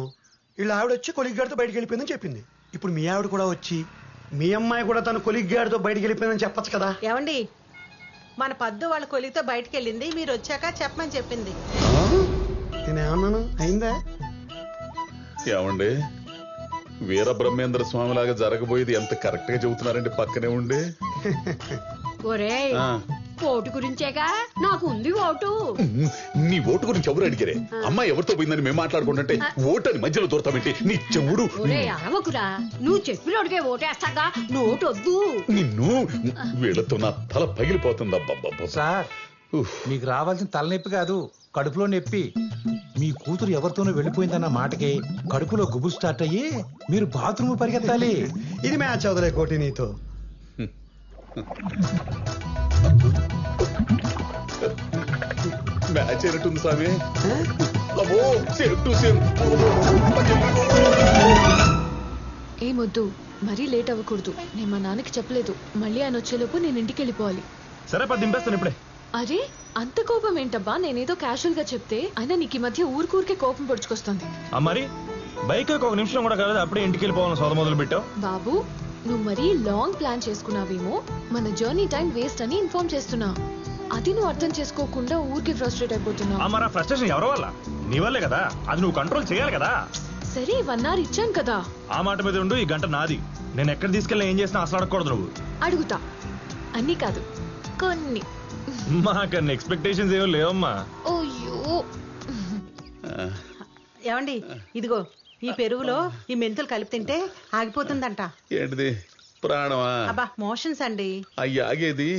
[SPEAKER 2] వీళ్ళ ఆవిడ వచ్చి కొలిగ్ గారితో బయటకు వెళ్ళిపోయిందని చెప్పింది. ఇప్పుడు మీ ఆవిడ కూడా వచ్చి మీ అమ్మాయి కూడా తన కొలిగ్ గారితో బయటకు వెళ్ళిపోయిందని చెప్పచ్చు కదా.
[SPEAKER 7] ఏమండి, మన పద్దు వాళ్ళ కొలితో బయటకు వెళ్ళింది, మీరు వచ్చాక చెప్పమని చెప్పింది.
[SPEAKER 2] నేనేమన్నాను, అయిందా?
[SPEAKER 4] ఏమండి, వీర బ్రహ్మేంద్ర స్వామి లాగా జరగబోయేది ఎంత కరెక్ట్ గా చెబుతున్నారండి పక్కనే ఉండి.
[SPEAKER 10] ఒరే, ఓటు గురించేగా, నాకు ఉంది ఓటు.
[SPEAKER 4] నీ ఓటు గురించి ఎవరు అడిగారే? అమ్మాయి ఎవరితో పోయిందని మేము మాట్లాడుకుంటుంటే ఓటు అని మధ్యలో దూరతామేంటి? నీ చెవుడు.
[SPEAKER 10] ఒరే అరవకురా, నువ్వు చెప్పినోడికే ఓటేస్తాగా, నోటు వద్దు.
[SPEAKER 4] నిన్ను వీళ్ళతో నా తల పగిలిపోతుందా?
[SPEAKER 3] సార్, మీకు రావాల్సిన తలనొప్పి కాదు, కడుపులో నొప్పి. మీ కూతురు ఎవరితోనో వెళ్ళిపోయిందన్న మాటకి కడుపులో గుబులు స్టార్ట్ అయ్యి మీరు బాత్రూమ్ పరిగెత్తాలి.
[SPEAKER 2] ఇది మ్యాచ్ అవుదలే కోటి నీతో.
[SPEAKER 4] మ్యాచ్ అయినట్టుంది స్వామి. అమ్మో సేమ్ టు సేమ్.
[SPEAKER 5] ఏమొద్దు, మరీ లేట్ అవ్వకూడదు. నేను మా నాన్నకి చెప్పలేదు. మళ్ళీ ఆయన వచ్చేలోపు నేను ఇంటికి వెళ్ళిపోవాలి.
[SPEAKER 6] సరే పది దింపేస్తాను ఇప్పుడే.
[SPEAKER 5] అరే అంత కోపం ఏంటబ్బా? నేనేదో క్యాషువల్ గా చెప్తే అయినా నీకు ఈ మధ్య ఊరికూరికే కోపం పొడుచుకొస్తుంది.
[SPEAKER 6] మరి బైక్ ఒక నిమిషం కూడా కాలేదు అప్పుడే ఇంటికి వెళ్ళిపోవాలని సోద మొదలు పెట్టావు.
[SPEAKER 5] బాబు నువ్వు మరీ లాంగ్ ప్లాన్ చేసుకున్నావేమో, మన జర్నీ టైం వేస్ట్ అని ఇన్ఫార్మ్ చేస్తున్నా. అది నువ్వు అర్థం చేసుకోకుండా ఊరికి ఫ్రస్ట్రేట్ అయిపోతున్నావు.
[SPEAKER 6] మరి ఆ ఫ్రస్ట్రేషన్ ఎవరి వల్ల? నీ వల్లే కదా. అది నువ్వు కంట్రోల్ చేయాలి కదా.
[SPEAKER 5] సరే 1 hour ఇచ్చాను కదా.
[SPEAKER 6] ఆ మాట మీద ఉండు. ఈ గంట నాది. నేను ఎక్కడ తీసుకెళ్ళి ఏం చేసినా అసలు అడగకూడదు నువ్వు.
[SPEAKER 5] అడుగుతా, అన్ని కాదు కొన్ని.
[SPEAKER 6] మాకన్నా ఎక్స్పెక్టేషన్స్ ఏమో లేవమ్మా.
[SPEAKER 5] ఓయ్యో
[SPEAKER 7] ఏమండి ఇదిగో ఈ పెరుగులో ఈ మెంతులు కలిపి తింటే ఆగిపోతుందంట.
[SPEAKER 4] ఏంటిది ప్రాణమా?
[SPEAKER 7] అబ్బా మోషన్స్ అండి.
[SPEAKER 4] అయ్యి ఆగేది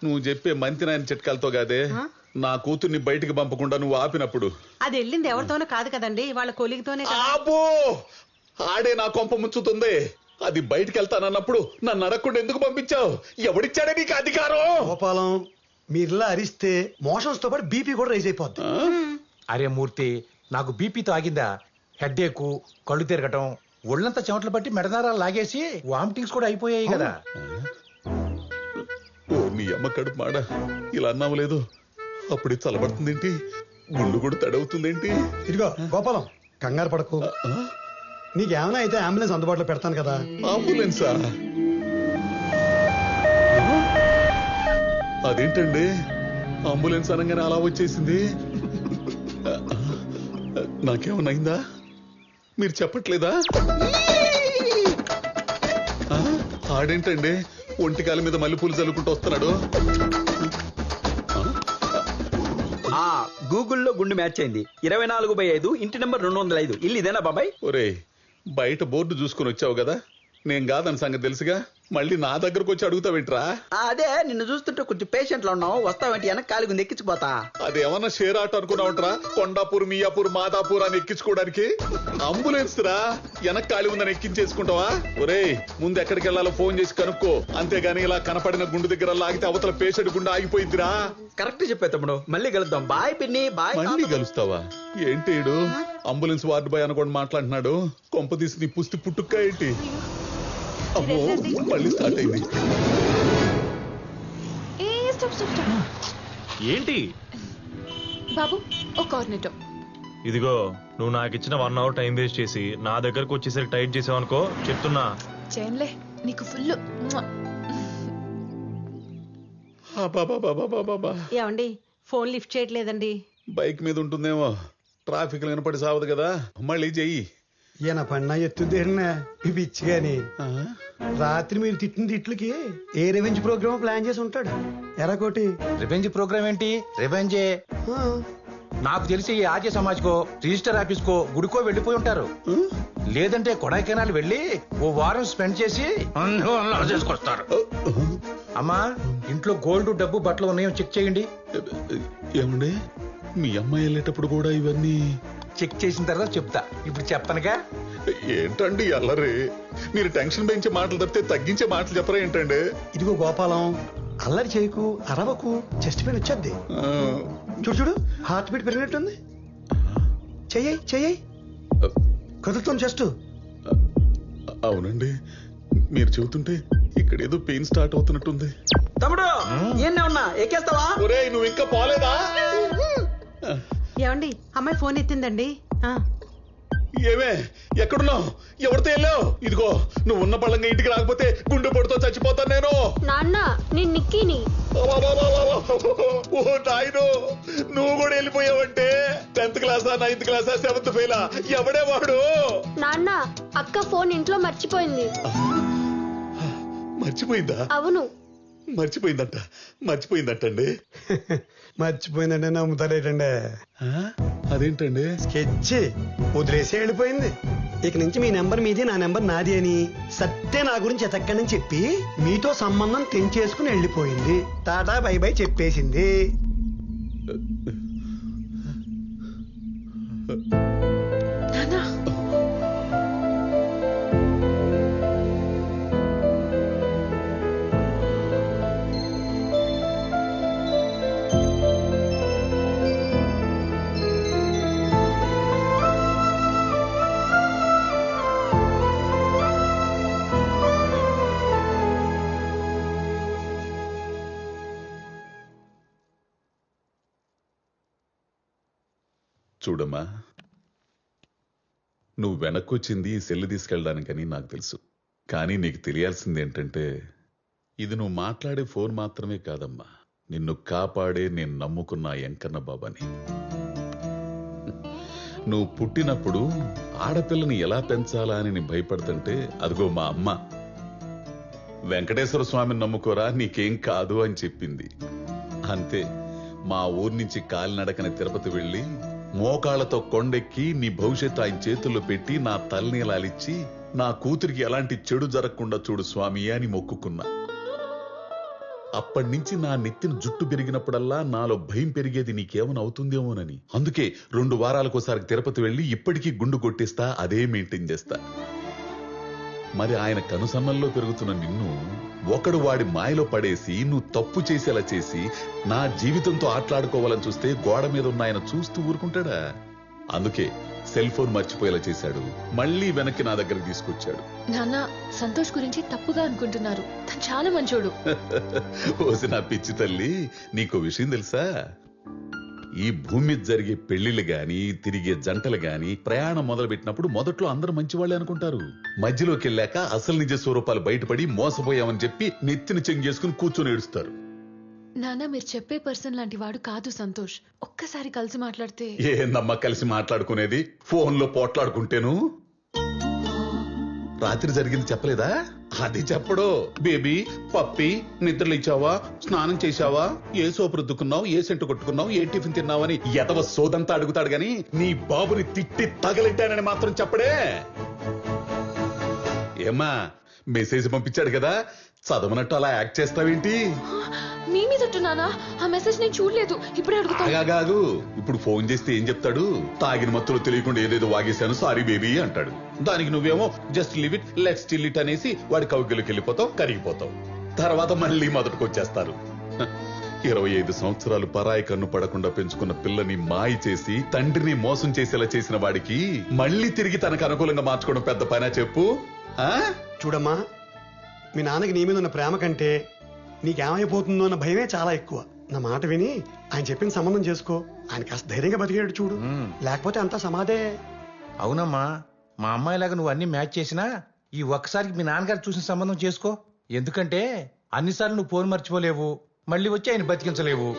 [SPEAKER 4] నువ్వు చెప్పే మంతి నాయన చిట్కాలతో కాదే. నా కూతుర్ని బయటికి పంపకుండా నువ్వు ఆపినప్పుడు.
[SPEAKER 7] అది వెళ్ళింది ఎవరితోనో కాదు కదండి, వాళ్ళ కొలిగితోనే.
[SPEAKER 4] ఆపో, ఆడే నా కొంప ముంచుతుంది. అది బయటికి వెళ్తానన్నప్పుడు నన్ను అడగకుండా ఎందుకు పంపించావు? ఎవడిచ్చాడే నీకు అధికారం?
[SPEAKER 2] గోపాలం మీరిలా అరిస్తే మోషన్స్ తో పాటు బీపీ కూడా రైజ్ అయిపోద్ది.
[SPEAKER 3] అరే మూర్తి, నాకు బీపీతో ఆగిందా? హెడ్ఏక్, కళ్ళు తిరగటం, ఒళ్ళంతా చెమటలు పట్టి మెడదారాలు లాగేసి వామిటింగ్స్ కూడా అయిపోయాయి కదా.
[SPEAKER 4] ఓ నీ అమ్మ కడుపు మాడ, ఇలా అన్నావు లేదు. అప్పుడే చల్లబడుతుందేంటి, గుండు కూడా తడవుతుందేంటి?
[SPEAKER 2] ఇదిగో గోపాలం కంగారు పడకు. నీకేమైనా అయితే అంబులెన్స్ అందుబాటులో పెడతాను కదా.
[SPEAKER 4] అంబులెన్సా? అదేంటండి అంబులెన్స్ అనగానే అలా వచ్చేసింది? నాకేమన్నైందా? మీరు చెప్పట్లేదా? ఆడేంటండి ఒంటికాల మీద మల్లెపూలు చల్లుకుంటూ వస్తున్నాడు?
[SPEAKER 11] గూగుల్లో గుండు మ్యాచ్ అయింది. 24/5 ఇంటి నెంబర్ 205. ఇల్లు ఇదేనా బాబాయ్?
[SPEAKER 4] ఒరే బయట బోర్డు చూసుకుని వచ్చావు కదా, నేను కాదని సంగతి తెలుసుగా. మళ్ళీ నా దగ్గరకు వచ్చి అడుగుతావేంట్రా?
[SPEAKER 11] అదే నిన్ను చూస్తుంటే కొంచెం పేషెంట్ లో ఉన్నావు. వస్తావేంటి? వెనక కాలిగుంది, ఎక్కించిపోతా.
[SPEAKER 4] అదేమన్నా షేర్ ఆట అనుకున్నావుంట్రా? కొండాపూర్, మియాపూర్, మాదాపూర్ అని ఎక్కించుకోవడానికి అంబులెన్స్ రా. వెనక ఖాళీ ఉందని ఎక్కించేసుకుంటావా? ఒరే ముందు ఎక్కడికి వెళ్ళాలో ఫోన్ చేసి కనుక్కో. అంతేగాని ఇలా కనపడిన గుండు దగ్గర లాగితే అవతల పేషెంట్ గుండె ఆగిపోయిందిరా.
[SPEAKER 11] కరెక్ట్ చెప్పే తమ్ముడు. మళ్ళీ కలుద్దాం. బాయ్ పిన్ని. బాయ్.
[SPEAKER 4] మళ్ళీ కలుస్తావా? ఏంటి అంబులెన్స్ వార్డు బాయ్ అనుకోండి మాట్లాడుతున్నాడు. కొంప తీసి నీ పుస్తి పుట్టుక్క ఏంటి? అమ్మో మళ్ళీ స్టార్ట్ అయింది.
[SPEAKER 6] ఏంటి
[SPEAKER 5] బాబు ఒక కార్నెటో.
[SPEAKER 6] ఇదిగో నువ్వు నాకు ఇచ్చిన 1 hour టైం వేస్ట్ చేసి నా దగ్గరకు వచ్చేసరికి టైట్ చేసావు అనుకో, చెప్తున్నా.
[SPEAKER 5] చేయనులే, నీకు ఫుల్.
[SPEAKER 7] ఏమండి ఫోన్ లిఫ్ట్ చేయట్లేదండి.
[SPEAKER 4] బైక్ మీద ఉంటుందేమో, ట్రాఫిక్ లో వినపడి సావదు కదా. మళ్ళీ చెయ్యి.
[SPEAKER 2] ఈయన పన్నా ఎత్తుదేనా ఇవి ఇచ్చి గాని రాత్రి మీరు తిట్టిన తిట్లకి ఏ రివెంజ్ ప్రోగ్రామ్ ప్లాన్ చేసి ఉంటాడు. ఎరాకోటి
[SPEAKER 3] రివెంజ్ ప్రోగ్రామ్ ఏంటి? రివెంజే. నాకు తెలిసి ఈ ఆర్య సమాజ్ కో, రిజిస్టర్ ఆఫీస్ కో, గుడికో వెళ్ళిపోయి ఉంటారు. లేదంటే కొడైకెనాల్ వెళ్ళి ఓ వారం స్పెండ్ చేసి చేసుకొస్తారు. అమ్మా ఇంట్లో గోల్డ్, డబ్బు, బట్టలు ఉన్నాయో చెక్ చేయండి.
[SPEAKER 4] ఏమండి మీ అమ్మాయి వెళ్ళేటప్పుడు కూడా ఇవన్నీ
[SPEAKER 3] చెక్ చేసిన తర్వాత చెప్తా. ఇప్పుడు చెప్పనుగా.
[SPEAKER 4] ఏంటండి అల్లరి? మీరు టెన్షన్ పెంచే మాటలు తప్పితే తగ్గించే మాటలు చెప్పరా ఏంటండి?
[SPEAKER 2] ఇదిగో గోపాలం అల్లరి చేయకు, అరవకు, చెస్ట్ పెయిన్ వచ్చేద్ది. చూడు చూడు హార్ట్ బీట్ పెరిగినట్టుంది. చెయ్యి చెయ్యి కదులుతుంది చెస్ట్.
[SPEAKER 4] అవునండి మీరు చెబుతుంటే ఇక్కడ ఏదో పెయిన్ స్టార్ట్ అవుతున్నట్టుంది.
[SPEAKER 11] తమ్ముడు ఏనే ఉన్నా ఎక్కేస్తావా?
[SPEAKER 4] ఒరేయ్ నువ్వు ఇంకా పోలేదా?
[SPEAKER 7] ఏమండి అమ్మాయి ఫోన్ ఎత్తిందండి.
[SPEAKER 4] ఏమే ఎక్కడున్నావు? ఎవరితో వెళ్ళావు? ఇదిగో నువ్వు ఉన్న పళ్ళంగా ఇంటికి రాకపోతే గుండె పొడితో చచ్చిపోతాను నేను.
[SPEAKER 12] నాన్న నేను నిక్కీని.
[SPEAKER 4] ఓ నాయనో నువ్వు కూడా వెళ్ళిపోయావంటే 10th క్లాసా 9th క్లాసా 7th ఫెయిలా? ఎవడే వాడు?
[SPEAKER 12] నాన్న అక్క ఫోన్ ఇంట్లో మర్చిపోయింది.
[SPEAKER 4] మర్చిపోయిందా?
[SPEAKER 12] అవును
[SPEAKER 4] మర్చిపోయిందంటండి.
[SPEAKER 2] మర్చిపోయిందంటే నమ్ముతారేటండి.
[SPEAKER 4] అదేంటండి?
[SPEAKER 2] స్కెచ్ వదిలేసి వెళ్ళిపోయింది. ఇక నుంచి మీ నెంబర్ మీది, నా నెంబర్ నాది అని సత్తే నా గురించి ఎతక్కడని చెప్పి మీతో సంబంధం తెంచేసుకుని వెళ్ళిపోయింది. టాటా బై బై చెప్పేసింది.
[SPEAKER 4] చూడమ్మా, నువ్వు వెనక్కొచ్చింది ఈ సెల్లు తీసుకెళ్ళడానికని నాకు తెలుసు. కానీ నీకు తెలియాల్సింది ఏంటంటే, ఇది నువ్వు మాట్లాడే ఫోన్ మాత్రమే కాదమ్మా, నిన్ను కాపాడే నేను నమ్ముకున్న ఎంకన్న బాబాని. నువ్వు పుట్టినప్పుడు ఆడపిల్లని ఎలా పెంచాలా అని నేను భయపడుతుంటే, అదిగో మా అమ్మ వెంకటేశ్వర స్వామిని నమ్ముకోరా, నీకేం కాదు అని చెప్పింది. అంతే, మా ఊరు నుంచి కాలినడకని తిరుపతి వెళ్ళి మోకాళ్లతో కొండెక్కి నీ భవిష్యత్తు ఆయన చేతుల్లో పెట్టి నా తలనీలాలిచ్చి నా కూతురికి ఎలాంటి చెడు జరగకుండా చూడు స్వామి అని మొక్కుకున్నా. అప్పటి నుంచి నా నెత్తిన జుట్టు పెరిగినప్పుడల్లా నాలో భయం పెరిగేది నీకేమైనా అవుతుందేమోనని. అందుకే 2 వారాలకోసారి తిరుపతి వెళ్ళి ఇప్పటికీ గుండు కొట్టిస్తా, అదే మెయింటైన్ చేస్తా. మరి ఆయన కనుసన్నల్లో పెరుగుతున్న నిన్ను ఒకడు వాడి మాయలో పడేసి నువ్వు తప్పు చేసేలా చేసి నా జీవితంతో ఆటలాడుకోవాలని చూస్తే గోడ మీద ఉన్న ఆయన చూస్తూ ఊరుకుంటాడా? అందుకే సెల్ ఫోన్ మర్చిపోయేలా చేశాడు, మళ్ళీ వెనక్కి నా దగ్గర తీసుకొచ్చాడు.
[SPEAKER 5] నాన్న, సంతోష్ గురించి తప్పుగా అనుకుంటున్నారు. తను చాలా మంచోడు.
[SPEAKER 4] ఓసి నా పిచ్చి తల్లి, నీకో విషయం తెలుసా? ఈ భూమి మీద జరిగే పెళ్లిళ్ళు గాని, తిరిగే జంటలు గాని ప్రయాణం మొదలుపెట్టినప్పుడు మొదట్లో అందరూ మంచివాళ్లే అనుకుంటారు. మధ్యలోకి వెళ్ళాక అసలు నిజ స్వరూపాలు బయటపడి మోసపోయామని చెప్పి నెత్తిని చెంగేసుకుని కూర్చొని ఏడుస్తారు.
[SPEAKER 5] నాన్న, మీరు చెప్పే పర్సన్ లాంటి వాడు కాదు సంతోష్. ఒక్కసారి కలిసి మాట్లాడితే.
[SPEAKER 4] ఏందమ్మా కలిసి మాట్లాడుకునేది? ఫోన్లో పోట్లాడుకుంటేను. రాత్రి జరిగింది చెప్పలేదా? అది చెప్పడు. బేబీ, పప్పి, నిద్రలు ఇచ్చావా, స్నానం చేశావా, ఏ సోపు రుద్దుకున్నావు, ఏ సెంటు కొట్టుకున్నావు, ఏ టిఫిన్ తిన్నావని ఎదవ సోదంతా అడుగుతాడు గాని నీ బాబుని తిట్టి తగలెట్టానని మాత్రం చెప్పడే. ఏమ్మా, మెసేజ్ పంపించాడు కదా, చదవనట్టు అలా యాక్ట్ చేస్తావేంటి?
[SPEAKER 5] మీ మీద నానా, ఆ మెసేజ్ నేను చూడలేదు. ఇప్పుడే అడుగుతాను.
[SPEAKER 4] ఇప్పుడు ఫోన్ చేస్తే ఏం చెప్తాడు? తాగిన మత్తులో తెలియకుండా ఏదేదో వాగేశాను, సారీ బేబీ అంటాడు. దానికి నువ్వేమో just live it, let's still it అనేసి వాడి కౌగిలికి వెళ్ళిపోతావు, కరిగిపోతావు. తర్వాత మళ్ళీ మొదటికి వచ్చేస్తారు. 25 సంవత్సరాలు పరాయి కన్ను పడకుండా పెంచుకున్న పిల్లని మాయ చేసి తండ్రిని మోసం చేసేలా చేసిన వాడికి మళ్ళీ తిరిగి తనకు అనుకూలంగా మార్చుకోవడం పెద్ద పనా చెప్పు?
[SPEAKER 2] చూడమ్మా, మీ నాన్నకి నీ మీద ఉన్న ప్రేమ కంటే నీకేమైపోతుందో అన్న భయమే చాలా ఎక్కువ. నా మాట విని ఆయన చెప్పిన సంబంధం చేసుకో. ఆయన కాస్త ధైర్యంగా బతికేడు చూడు, లేకపోతే అంతా సమాధే.
[SPEAKER 3] అవునమ్మా, మా అమ్మాయిలాగా నువ్వు అన్ని మ్యాచ్ చేసినా ఈ ఒక్కసారికి మీ నాన్నగారు చూసిన సంబంధం చేసుకో. ఎందుకంటే అన్నిసార్లు నువ్వు ఫోన్ మర్చిపోలేవు, మళ్ళీ వచ్చి ఆయన బతికించలేవు.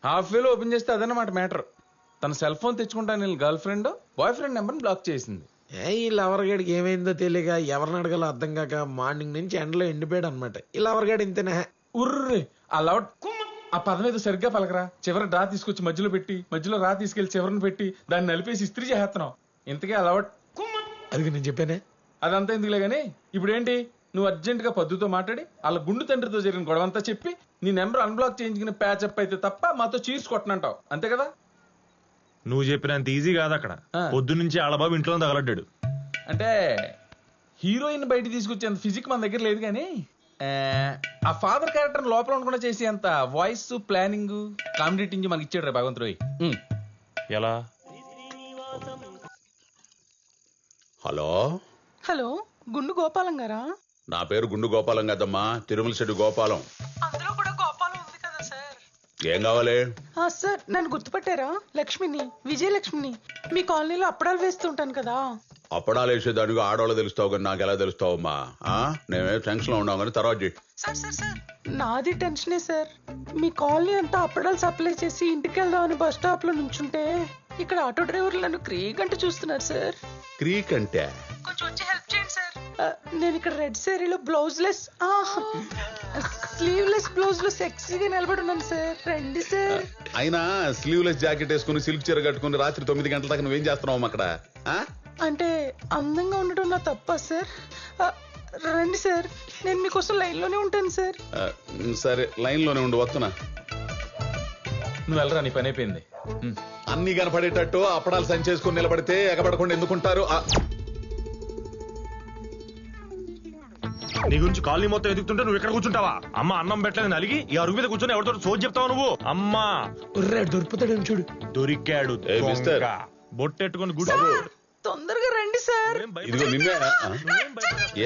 [SPEAKER 13] హాఫ్ వేలో ఓపెన్ చేస్తే అదన్నమాట మ్యాటర్. తన సెల్ ఫోన్ తెచ్చుకుంటాను నేను గర్ల్ ఫ్రెండ్ బాయ్ ఫ్రెండ్ నెంబర్ని బ్లాక్ చేసింది.
[SPEAKER 14] ఈ లవర్గాడికి ఏమైందో తెలియక ఎవరిని అడగాలో అర్థం కాక మార్నింగ్ నుంచి ఎండలో ఎండిపోయాడు అనమాట. ఈ లవర్గాడు ఇంతేనా?
[SPEAKER 13] ఉర్రే, ఆ లవర్ ఆ పదం ఏదో సరిగ్గా పలకరా. చివరి డ్రా తీసుకొచ్చి మధ్యలో పెట్టి, మధ్యలో రా తీసుకెళ్లి చివరిని పెట్టి దాన్ని నలిపేసి ఇస్త్రీ చేస్తున్నావు. ఇంతకీ ఆ లవర్
[SPEAKER 14] అది నేను చెప్పానే.
[SPEAKER 13] అదంతా ఎందుకులే గానీ ఇప్పుడు ఏంటి, నువ్వు అర్జెంట్ గా పద్దుతో మాట్లాడి వాళ్ళ గుండు తండ్రితో జరిగిన గొడవంతా చెప్పి నీ నెంబర్ అన్బ్లాక్ చేయించుకుని ప్యాచప్ అయితే తప్ప మాతో చీర్స్ కొట్టనంటావు, అంతే కదా?
[SPEAKER 6] నువ్వు చెప్పినంత ఈజీ కాదు. అక్కడ పొద్దు నుంచి ఆళ్ళబాబు ఇంట్లో తగలడ్డాడు.
[SPEAKER 13] అంటే హీరోయిన్ బయట తీసుకొచ్చేంత ఫిజిక్ మన దగ్గర లేదు కానీ ఆ ఫాదర్ క్యారెక్టర్ లోపల ఉండకుండా చేసే అంత వాయిస్ ప్లానింగ్ కామెడీ మనకి ఇచ్చాడు రే భగవంతుడు.
[SPEAKER 6] ఎలా?
[SPEAKER 4] హలో
[SPEAKER 15] హలో, గుండు గోపాలం గారా?
[SPEAKER 4] నా పేరు గుండు గోపాలం కదమ్మా, తిరుమల శెట్టి గోపాలం.
[SPEAKER 15] అందులో కూడా గోపాలం ఉంది కదా సార్.
[SPEAKER 4] ఏం కావాలి?
[SPEAKER 15] సార్ నన్ను గుర్తుపట్టారా? లక్ష్మిని, విజయలక్ష్మిని. మీ కాలనీలో అప్పడాలు వేస్తుంటాను కదా.
[SPEAKER 4] అప్పడాలు వేసేదానికి ఆడవాళ్ళు తెలుస్తావు కానీ నాకు ఎలా తెలుస్తావమ్మా? నేనే టెన్షన్ లో ఉన్నావు కానీ తర్వాత చెయ్యి.
[SPEAKER 15] సార్ నాది టెన్షనే సార్. మీ కాలనీ అంతా అప్పడాలు సప్లై చేసి ఇంటికి వెళ్దామని బస్ స్టాప్ లో నుంచుంటే ఇక్కడ ఆటో డ్రైవర్లు నన్ను క్రీక్ అంటే చూస్తున్నారు సార్.
[SPEAKER 4] క్రీక్ అంటే
[SPEAKER 15] కొంచెం వచ్చి హెల్ప్ చేయండి సార్. నేను ఇక్కడ రెడ్ సారీలో బ్లౌజ్లెస్ స్లీవ్లెస్ బ్లౌజ్ లో సెక్సీగా నిలబడి ఉన్నాను సార్. రండి సార్.
[SPEAKER 4] అయినా స్లీవ్లెస్ జాకెట్ వేసుకుని సిల్క్ చీర కట్టుకుని రాత్రి 9 గంటల దాకా నువ్వేం చేస్తున్నావు అక్కడ?
[SPEAKER 15] అంటే అందంగా ఉండడం నా తప్ప సార్? రండి సార్, నేను మీకోసం లైన్ లోనే ఉంటాను సార్.
[SPEAKER 4] సరే లైన్ లోనే ఉండు, వస్తున్నా.
[SPEAKER 13] నువ్వు వెళ్ళరా, నీ పని అయిపోయింది.
[SPEAKER 4] అన్ని కనపడేటట్టు అప్పడాలు సంచేసుకుని నిలబడితే ఎగబడకుండా ఎందుకుంటారు?
[SPEAKER 6] నీ గురించి కాలనీ మొత్తం ఎదుగుతుంటే నువ్వు ఎక్కడ కూర్చుంటావా? అమ్మ అన్నం పెట్టలేదు అలిగి ఈ అరుగు మీద కూర్చొని ఎవరితో సోచి చెప్తావు నువ్వు? అమ్మా
[SPEAKER 9] దొరుకుతాడని చూడు.
[SPEAKER 6] దొరికాడు బొట్టెట్టుకుని గుడి.
[SPEAKER 15] తొందరగా రండి సార్.
[SPEAKER 4] ఇదిగో నిన్నే.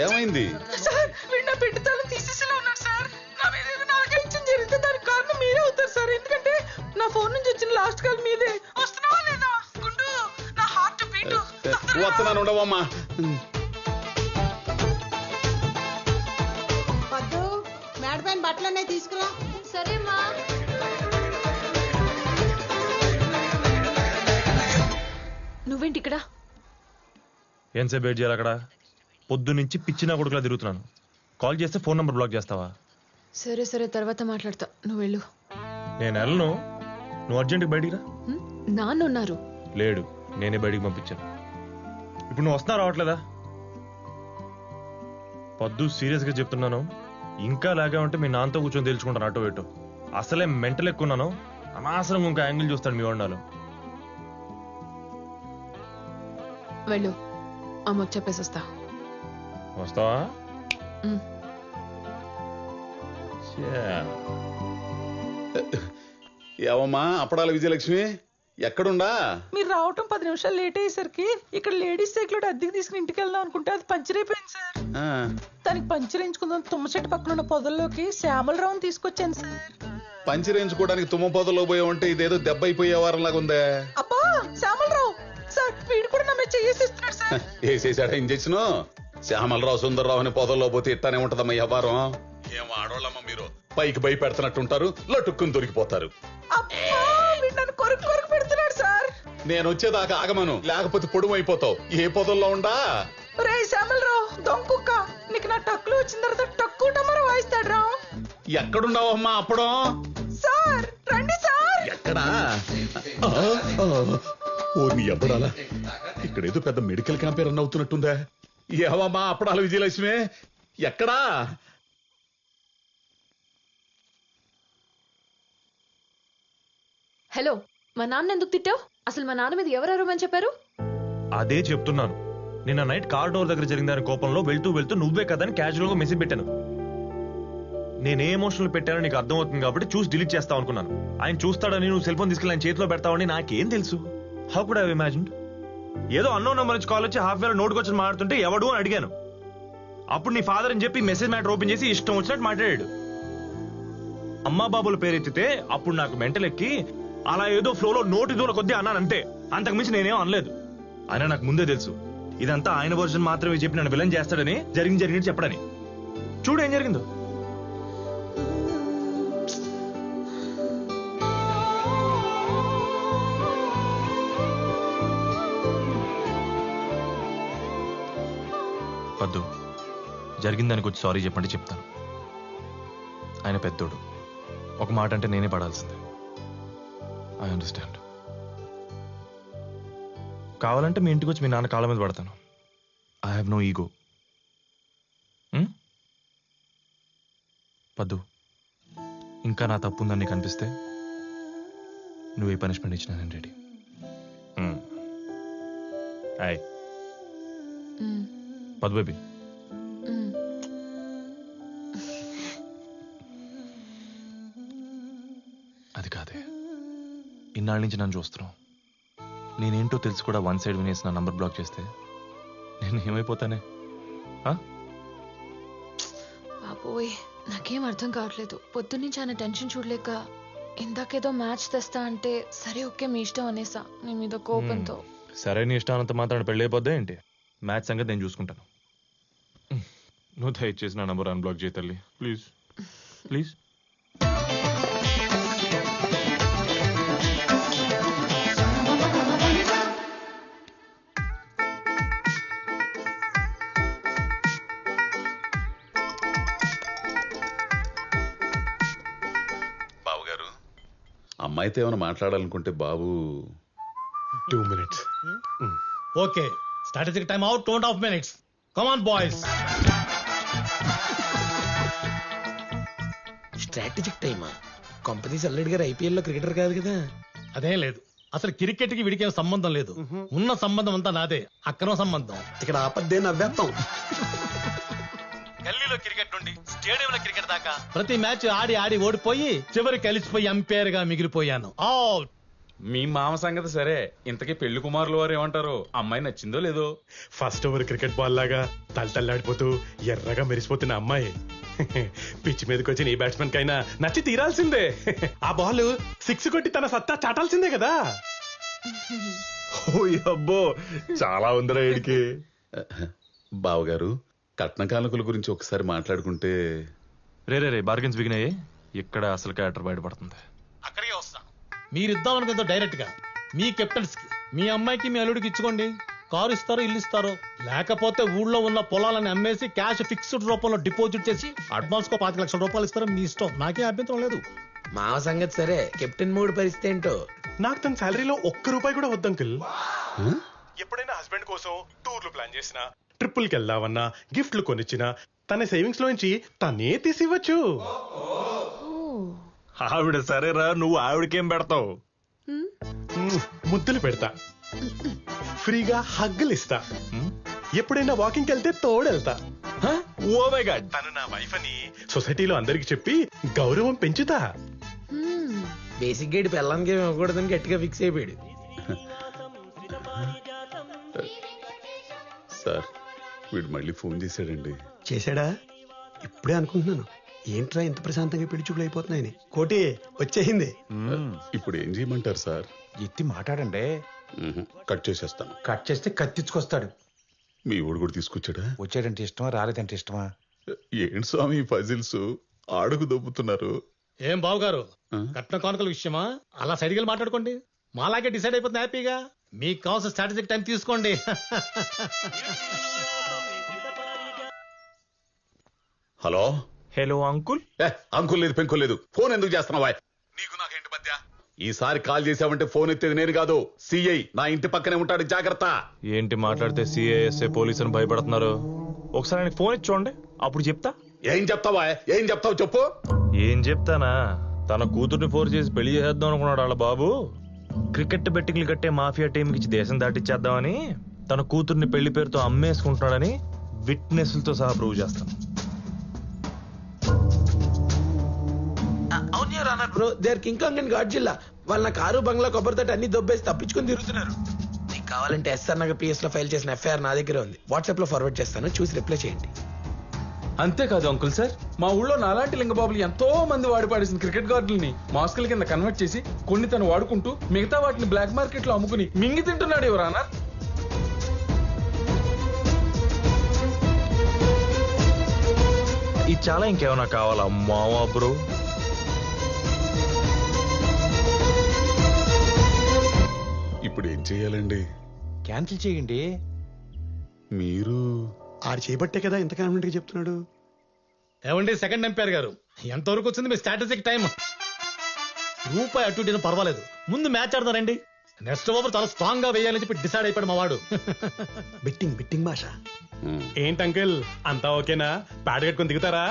[SPEAKER 4] ఏమైంది?
[SPEAKER 15] సార్ వీడు నా పెట్టి తాళం తీసేసేలా ఉన్నాడు సార్. నా మీద ఏదైనా ఆలోచించడం జరిగితే దానికి కారణం మీరే అవుతారు సార్. ఎందుకంటే నా ఫోన్ నుంచి వచ్చిన లాస్ట్ కాల్ మీదే. వస్తున్నావా లేదా? గుండు నా హార్ట్ బీట్.
[SPEAKER 4] వస్తున్నాను, ఉండవమ్మా.
[SPEAKER 7] వద్దు, మేడ పైన బట్టలన్నీ తీసుకురా.
[SPEAKER 5] సరే మా. నువ్వేంటి ఇక్కడ?
[SPEAKER 6] ఎంతసేపు వెయిట్ చేయాలి అక్కడ? పొద్దు నుంచి పిచ్చినా కొడుకులా తిరుగుతున్నాను. కాల్ చేస్తే ఫోన్ నంబర్ బ్లాక్ చేస్తావా?
[SPEAKER 5] సరే తర్వాత మాట్లాడతా, నువ్వు వెళ్ళు.
[SPEAKER 6] నేను వెళ్ళను, నువ్వు అర్జెంట్గా బయటికి రా.
[SPEAKER 5] నాన్న ఉన్నారు.
[SPEAKER 6] లేడు, నేనే బయటికి పంపించాను. ఇప్పుడు నువ్వు వస్తున్నా రావట్లేదా? పొద్దు సీరియస్ గా చెప్తున్నాను, ఇంకా లాగా ఉంటే మీ నాన్నతో కూర్చొని తెలుసుకుంటాను అటో ఇటో. అసలే మెంటల్ ఎక్కున్నాను, అనవసరంగా ఇంకా యాంగిల్ చూస్తాను మీ వండాలో.
[SPEAKER 5] వెళ్ళు, అమ్మకు చెప్పేసి వస్తా.
[SPEAKER 6] వస్తావా?
[SPEAKER 4] ఏవమ్మా అప్పడాల విజయలక్ష్మి, ఎక్కడుండా?
[SPEAKER 15] మీరు రావటం 10 నిమిషాలు లేట్ అయ్యేసరికి ఇక్కడ లేడీస్ సైకిల్ అద్దెకి తీసుకుని ఇంటికి వెళ్దాం అనుకుంటే అది పంచర్ అయిపోయింది సార్. దానికి పంచర్ వేయించుకుందాం తుమ్మ చెట్టు పక్కన ఉన్న పొదల్లోకి శ్యామలరావుని తీసుకొచ్చాను సార్.
[SPEAKER 4] పంచర్ వేయించుకోవడానికి తుమ్మ పొదలో పోయావంటే ఇదేదో దెబ్బ అయిపోయే వారంలాగా ఉందే.
[SPEAKER 15] అబ్బా శ్యామలరావు సార్, వీడు కూడా నా మీద చేసేస్తున్నాడు సార్.
[SPEAKER 4] వేసేసాడా ఇంజక్షన్? శ్యామలరావు సుందర్రావు అని పొదల్లో పోతే ఇట్టానే ఉంటదమ్మా వ్యవహారం. ఏం ఆడోళ్ళమ్మా మీరు, పైకి భయపెడుతున్నట్టుంటారు, లటుక్కుని దొరికిపోతారు.
[SPEAKER 15] కొరకు పెడుతున్నాడు సార్.
[SPEAKER 4] నేను వచ్చేదాకా ఆగమను, లేకపోతే పొడుము అయిపోతావు. ఏ పొదల్లో ఉండా?
[SPEAKER 15] రే శ్యామలరావు దొంకుక్క, నీకు నా టక్కులు వచ్చిన తర్వాత టక్కు టమర వాయిస్తాడు రా.
[SPEAKER 4] ఎక్కడున్నావమ్మా అప్పడం?
[SPEAKER 15] సార్ రండి సార్.
[SPEAKER 4] ఎక్కడా? ఓ నీ అప్పడాలా, ఇక్కడేదో పెద్ద మెడికల్ క్యాంప్ రన్ అవుతున్నట్టుందా? ఏవమ్మా అప్పడాల విజయలక్ష్మి, ఎక్కడా?
[SPEAKER 5] హలో, మా నాన్న ఎందుకు తిట్టావు? అసలు మా నాన్న మీద ఎవరెవరమని చెప్పారు?
[SPEAKER 6] అదే చెప్తున్నాను. నిన్న నైట్ కార్ డోర్ దగ్గర జరిగిందని కోపంలో వెళ్తూ నువ్వే కదా అని క్యాజువల్ గా మెసేజ్ పెట్టాను. నేనే ఎమోషనల్ పెట్టానో నీకు అర్థమవుతుంది కాబట్టి చూసి డిలీట్ చేస్తావు అనుకున్నాను. ఆయన చూస్తాడని నువ్వు సెల్ ఫోన్ తీసుకెళ్ళి ఆయన చేతిలో పెడతావని నాకేం తెలుసు? How could I have imagined? ఏదో అన్నోన్ నెంబర్ నుంచి కాల్ వచ్చి హాఫ్ వేర్ నోటుకు వచ్చి మాట్లాడుతుంటే ఎవడు అని అడిగాను. అప్పుడు నీ ఫాదర్ అని చెప్పి మెసేజ్ మ్యాటర్ ఓపెన్ చేసి ఇష్టం వచ్చినట్టు మాట్లాడాడు. అమ్మా బాబుల పేరెత్తితే అప్పుడు నాకు మెంటల్ ఎక్కి అలా ఏదో ఫ్లోలో నోటి దూల కొద్దీ అన్నాను అంతే, అంతకుమించి నేనేం అనలేదు. ఆయన నాకు ముందే తెలుసు ఇదంతా ఆయన వర్జన్ మాత్రమే చెప్పి నన్ను విలన్ చేస్తాడని, జరిగినట్టు చెప్పడని. చూడు ఏం జరిగిందో. పద్దు, జరిగిందానికి వచ్చి సారీ చెప్పండి చెప్తాను. ఆయన పెద్దోడు, ఒక మాట అంటే నేనే పడాల్సిందే. I understand. కావాలంటే మీ ఇంటికి వచ్చి మీ నాన్న కాళ్ళ మీద పడతాను. I have no ego. Paddu, ఇంకా నా తప్పు ఉందని నీకు అనిపిస్తే నువ్వు ఏ పనిష్మెంట్ ఇచ్చినా నేను రెడీ. హాయ్ పద్దు బేబీ. అది కాదే, ఇన్నాళ్ళ నుంచి నన్ను చూస్తున్నావు. నేనేంటో తెలుసు కూడా వన్ సైడ్ వినేసి నా నంబర్ బ్లాక్ చేస్తే నేను ఏమైపోతానే?
[SPEAKER 5] బాబోయ్, నాకేం అర్థం కావట్లేదు. పొద్దున్నుంచి ఆయన టెన్షన్ చూడలేక ఇందాకేదో మ్యాచ్ తెస్తా అంటే సరే ఓకే మీ ఇష్టం అనేసా నీ మీద కోపంతో.
[SPEAKER 6] సరే నీ ఇష్టానంత మాత్రం పెళ్ళి అయిపోద్దా ఏంటి? మ్యాచ్ సంగతి నేను చూసుకుంటాను. నువ్వు దయచేసి నా నంబర్ అన్బ్లాక్ చేయి తల్లి, ప్లీజ్ ప్లీజ్.
[SPEAKER 4] బాబు గారు, అమ్మాయితో ఏమైనా మాట్లాడాలనుకుంటే బాబు
[SPEAKER 16] 2 minutes. Okay. Strategic time out, 2.5 minutes. Come on, boys.
[SPEAKER 14] Strategic టైమా? కంపెనీస్ అల్లెడ్ గారు ఐపీఎల్ లో క్రికెటర్ కాదు కదా.
[SPEAKER 16] అదేం లేదు, అసలు క్రికెట్ కి వీడికి ఏం సంబంధం లేదు. ఉన్న సంబంధం అంతా నాదే, అక్రమ సంబంధం.
[SPEAKER 2] ఇక్కడ ఆపద్దే నవ్వేస్తాం.
[SPEAKER 16] గల్లీలో క్రికెట్ నుండి స్టేడియంలో క్రికెట్ దాకా ప్రతి మ్యాచ్ ఆడి ఆడి ఓడిపోయి చివరికి కలిసిపోయి ఎంపైర్ గా మిగిలిపోయాను. అవుట్.
[SPEAKER 13] మీ మామ సంగతి సరే, ఇంతకీ పెళ్లి కుమారులు వారు ఏమంటారు? అమ్మాయి నచ్చిందో లేదో?
[SPEAKER 16] ఫస్ట్ ఓవర్ క్రికెట్ బాల్ లాగా తల్లడిపోతూ ఎర్రగా మెరిసిపోతున్న అమ్మాయి పిచ్ మీదకి వచ్చిన ఈ బ్యాట్స్మెన్ కైనా నచ్చి తీరాల్సిందే. ఆ బాల్ 6 కొట్టి తన సత్తా చాటాల్సిందే కదా.
[SPEAKER 4] అబ్బో, చాలా ఉందిరా వీడికి. బావగారు, కట్న కానుకల గురించి ఒకసారి మాట్లాడుకుంటే.
[SPEAKER 6] రే బార్గెన్స్ బిగినాయి. ఇక్కడ అసలు క్యారెక్టర్ బయటపడుతుంది.
[SPEAKER 16] అక్కడికే వస్తా. మీరిద్దాం అనుకుందో డైరెక్ట్ గా మీ కెప్టెన్స్ కి, మీ అమ్మాయికి మీ అల్లుడికి ఇచ్చుకోండి. కారు ఇస్తారో ఇల్లు ఇస్తారో, లేకపోతే ఊళ్ళో ఉన్న పొలాలని అమ్మేసి క్యాష్ ఫిక్స్డ్ రూపంలో డిపాజిట్ చేసి అడ్వాన్స్ కో 5 లక్షల రూపాయలు ఇస్తారో మీ ఇష్టం, నాకే అభ్యంతరం లేదు.
[SPEAKER 14] మావ సంగతి సరే, కెప్టెన్ మూడు పరిస్థితి ఏంటో?
[SPEAKER 16] నాకు తన శాలరీలో ₹1 కూడా వద్దు అంకుల్. ఎప్పుడైనా హస్బెండ్ కోసం టూర్లు ప్లాన్ చేసినా, ట్రిప్పుల్కి వెళ్దామన్నా, గిఫ్ట్లు కొనిచ్చినా తన సేవింగ్స్ లోంచి తనే తీసివ్వచ్చు.
[SPEAKER 6] ఆవిడ సరేరా, నువ్వు ఆవిడకేం పెడతావు?
[SPEAKER 16] ముద్దులు పెడతా, ఫ్రీగా హగ్గులు ఇస్తా, ఎప్పుడైనా వాకింగ్ వెళ్తే తోడెళ్తా.
[SPEAKER 6] ఓ మై గాడ్,
[SPEAKER 16] తను నా వైఫ్ అని సొసైటీలో అందరికి చెప్పి గౌరవం పెంచుతా.
[SPEAKER 14] బేసిక్ గైడ్ పెళ్ళానికి ఇవ్వకూడదని గట్టిగా ఫిక్స్ అయిపోయాడు.
[SPEAKER 4] సార్, వీడు మళ్ళీ ఫోన్ చేశాడండి.
[SPEAKER 2] చేశాడా? ఇప్పుడే అనుకుంటున్నాను, ఏంట్రా ఇంత ప్రశాంతంగా పెళ్లి చూపులు అయిపోతున్నాయని. కోటి వచ్చేసింది.
[SPEAKER 4] ఇప్పుడు ఏం చేయమంటారు సార్?
[SPEAKER 3] ఎత్తి మాట్లాడండి.
[SPEAKER 4] కట్ చేసేస్తాను.
[SPEAKER 3] కట్ చేస్తే కత్తిచ్చుకొస్తాడు.
[SPEAKER 4] మీ ఊడు కూడా తీసుకొచ్చాడా?
[SPEAKER 3] వచ్చాడంటే ఇష్టమా, రాలేదంటే ఇష్టమా?
[SPEAKER 4] ఏంటి స్వామి ఫజిల్స్ ఆడుకు దొబ్బుతున్నారు?
[SPEAKER 16] ఏం బావు గారు, కట్న కానుకల విషయమా అలా సైడ్కి వెళ్ళి మాట్లాడుకోండి. మాలాగే డిసైడ్ అయిపోతుంది హ్యాపీగా. మీకు కావాల్సిన స్ట్రాటజిక్ టైం తీసుకోండి.
[SPEAKER 4] Hello
[SPEAKER 6] hello uncle.
[SPEAKER 4] అంకుల్ లేదు, పెంకుల్ లేదు. ఫోన్ ఎందుకు చేస్తున్నావా? నీకు నాకేంటి మధ్య? ఈసారి కాల్ చేసావంటే ఫోన్ ఎత్తేది నేను కాదు, సిఐ. నా ఇంటి పక్కనే ఉంటాడు, జాగ్రత్త.
[SPEAKER 6] ఏంటి మాట్లాడితే సిఐఎస్ఏ పోలీస్ అని భయపడుతున్నారు? ఒకసారి ఆయనకి ఫోన్ ఇచ్చి చూడండి, అప్పుడు చెప్తా.
[SPEAKER 4] ఏం చెప్తావా? ఏం చెప్తావు చెప్పు.
[SPEAKER 6] ఏం చెప్తానా? తన కూతుర్ని ఫోర్స్ చేసి పెళ్లి చేసేద్దాం అనుకున్నాడు వాళ్ళ బాబు. క్రికెట్ బెట్టింగ్లు కట్టే మాఫియా టీంకి ఇచ్చి దేశం దాటిచ్చేద్దామని తన కూతుర్ని పెళ్లి పేరుతో అమ్మేసుకుంటున్నాడని విట్నెస్లతో సహా ప్రూవ్ చేస్తాను.
[SPEAKER 14] Bro, they are King Kong and Godzilla. వాళ్ళ కారు బంగ్లా కొబ్బరి తోట అన్ని దొబ్బేసి తప్పించుకొని తిరుగుతున్నారు. మీకు కావాలంటే ఎస్ఆర్ నగర్ పిఎస్ లో ఫైల్ చేసిన ఎఫ్ఐఆర్ నా దగ్గర ఉంది, వాట్సాప్ లో ఫార్వర్డ్ చేస్తాను, చూసి రిప్లై చేయండి.
[SPEAKER 13] అంతేకాదు అంకుల్ సార్, మా ఊళ్ళో నాలాంటి లింగబాబులు ఎంతో మంది వాడి పాడేసిన క్రికెట్ గార్డుల్ని మాస్కుల కింద కన్వర్ట్ చేసి కొన్ని తను వాడుకుంటూ మిగతా వాటిని బ్లాక్ మార్కెట్ లో అమ్ముకుని మింగి తింటున్నాడు ఎవరన్నా.
[SPEAKER 6] ఇది చాలా ఇంకేమైనా కావాలా మావా బ్రో?
[SPEAKER 4] ఇప్పుడు ఏం చెయ్యాలండి?
[SPEAKER 3] క్యాన్సిల్ చేయండి.
[SPEAKER 4] మీరు
[SPEAKER 2] ఆడు చేపట్టే కదా ఇంత కాన్ఫిడెంట్ గా చెప్తున్నాడు.
[SPEAKER 16] ఏమండి సెకండ్ ఎంపైర్ గారు, ఎంతవరకు వచ్చింది మీ స్ట్రాటజిక్ టైం? రూపాయి అటు ఇటు పర్వాలేదు, ముందు మ్యాచ్ ఆడతారండి. నెక్స్ట్ ఓవర్ చాలా స్ట్రాంగ్ గా వేయాలని చెప్పి డిసైడ్ అయిపోయాడు మా వాడు.
[SPEAKER 2] బెట్టింగ్ భాష.
[SPEAKER 16] ఏంటి అంకుల్, అంతా ఓకేనా? ప్యాడ్ కట్టుకొని దిగుతారా?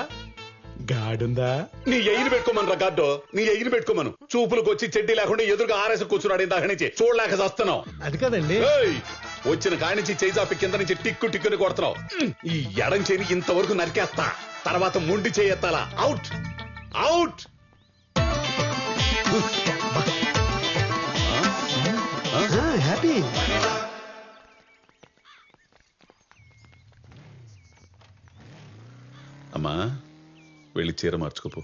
[SPEAKER 16] గాడుందా?
[SPEAKER 4] నీ ఎయిని పెట్టుకోమను రా గాడ్డో, నీ ఎయిని పెట్టుకోమను. చూపులకు వచ్చి చెడ్డీ లేకుండా ఎదురుగా ఆరేసి కూర్చున్నాడు ఇందాక నుంచి, చూడలేక చేస్తున్నావు.
[SPEAKER 16] అది కదండి,
[SPEAKER 4] వచ్చిన కాడి నుంచి చేజాపి కింద నుంచి టిక్కు టిక్కుని కొడుతున్నావు. ఈ ఎడం చేని ఇంతవరకు నరికేస్తా, తర్వాత ముండి చేయెత్తాలా. Out out.
[SPEAKER 2] హ్యాపీ.
[SPEAKER 4] అమ్మా, వెళ్ళి చీర మార్చుకోపో.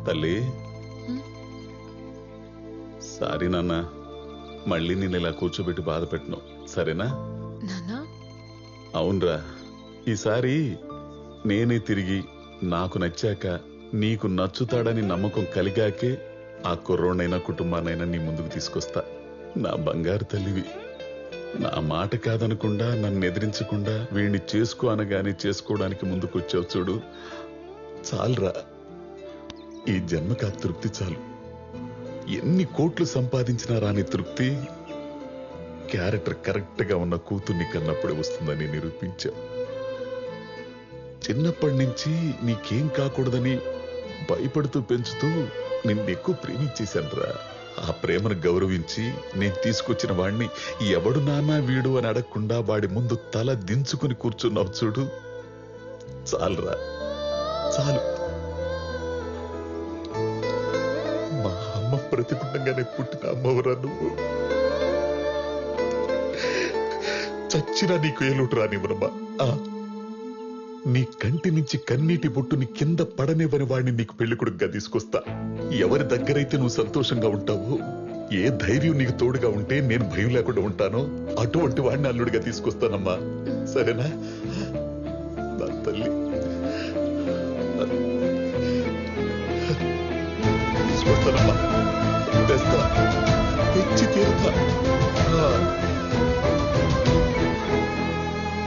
[SPEAKER 4] తల్లి సారీ నాన్న, మళ్ళీ నేను ఇలా కూర్చోబెట్టి బాధ పెట్టను, సరేనా?
[SPEAKER 5] నాన్నా
[SPEAKER 4] అవునరా, ఈసారి నేనే తిరిగి నాకు నచ్చాక నీకు నచ్చుతాడని నమ్మకం కలిగాకే ఆ కుర్రోనైనా కుటుంబానైనా నీ ముందుకు తీసుకొస్తా. నా బంగారు తల్లివి, నా మాట కాదనకుండా నన్ను ఎదిరించకుండా వీణ్ణి చేసుకో అనగానే చేసుకోవడానికి ముందుకొచ్చావు చూడు, చాలురా. ఈ జన్మకు ఆ తృప్తి చాలు. ఎన్ని కోట్లు సంపాదించినా రాని తృప్తి క్యారెక్టర్ కరెక్ట్ గా ఉన్న కూతుర్ని కన్నప్పుడే వస్తుందని నిరూపించావు. చిన్నప్పటి నుంచి నీకేం కాకూడదని భయపడుతూ పెంచుతూ నిన్నెక్కువ ప్రేమించేశానురా. ఆ ప్రేమను గౌరవించి నేను తీసుకొచ్చిన వాణ్ణి ఎవడు నాన్నా వీడు అని అడగకుండా వాడి ముందు తల దించుకుని కూర్చున్నావు చూడు, చాలురా, చాలు. మా అమ్మ ప్రతిగుండంగానే పుట్టిన అమ్మవరా నువ్వు. చచ్చినా నీకు ఏలుటు రానివ్వనమ్మా. నీ కంటి నుంచి కన్నీటి బొట్టుని కింద పడనివ్వని వాడిని నీకు పెళ్లికొడుకుగా తీసుకొస్తా. ఎవరి దగ్గరైతే నువ్వు సంతోషంగా ఉంటావో, ఏ ధైర్యం నీకు తోడుగా ఉంటే నేను భయం లేకుండా ఉంటానో అటువంటి వాడిని అల్లుడిగా తీసుకొస్తానమ్మా, సరేనా? నా తల్లి తీసుకొస్తానమ్మా, తెస్తా, తెచ్చి తీరుతా.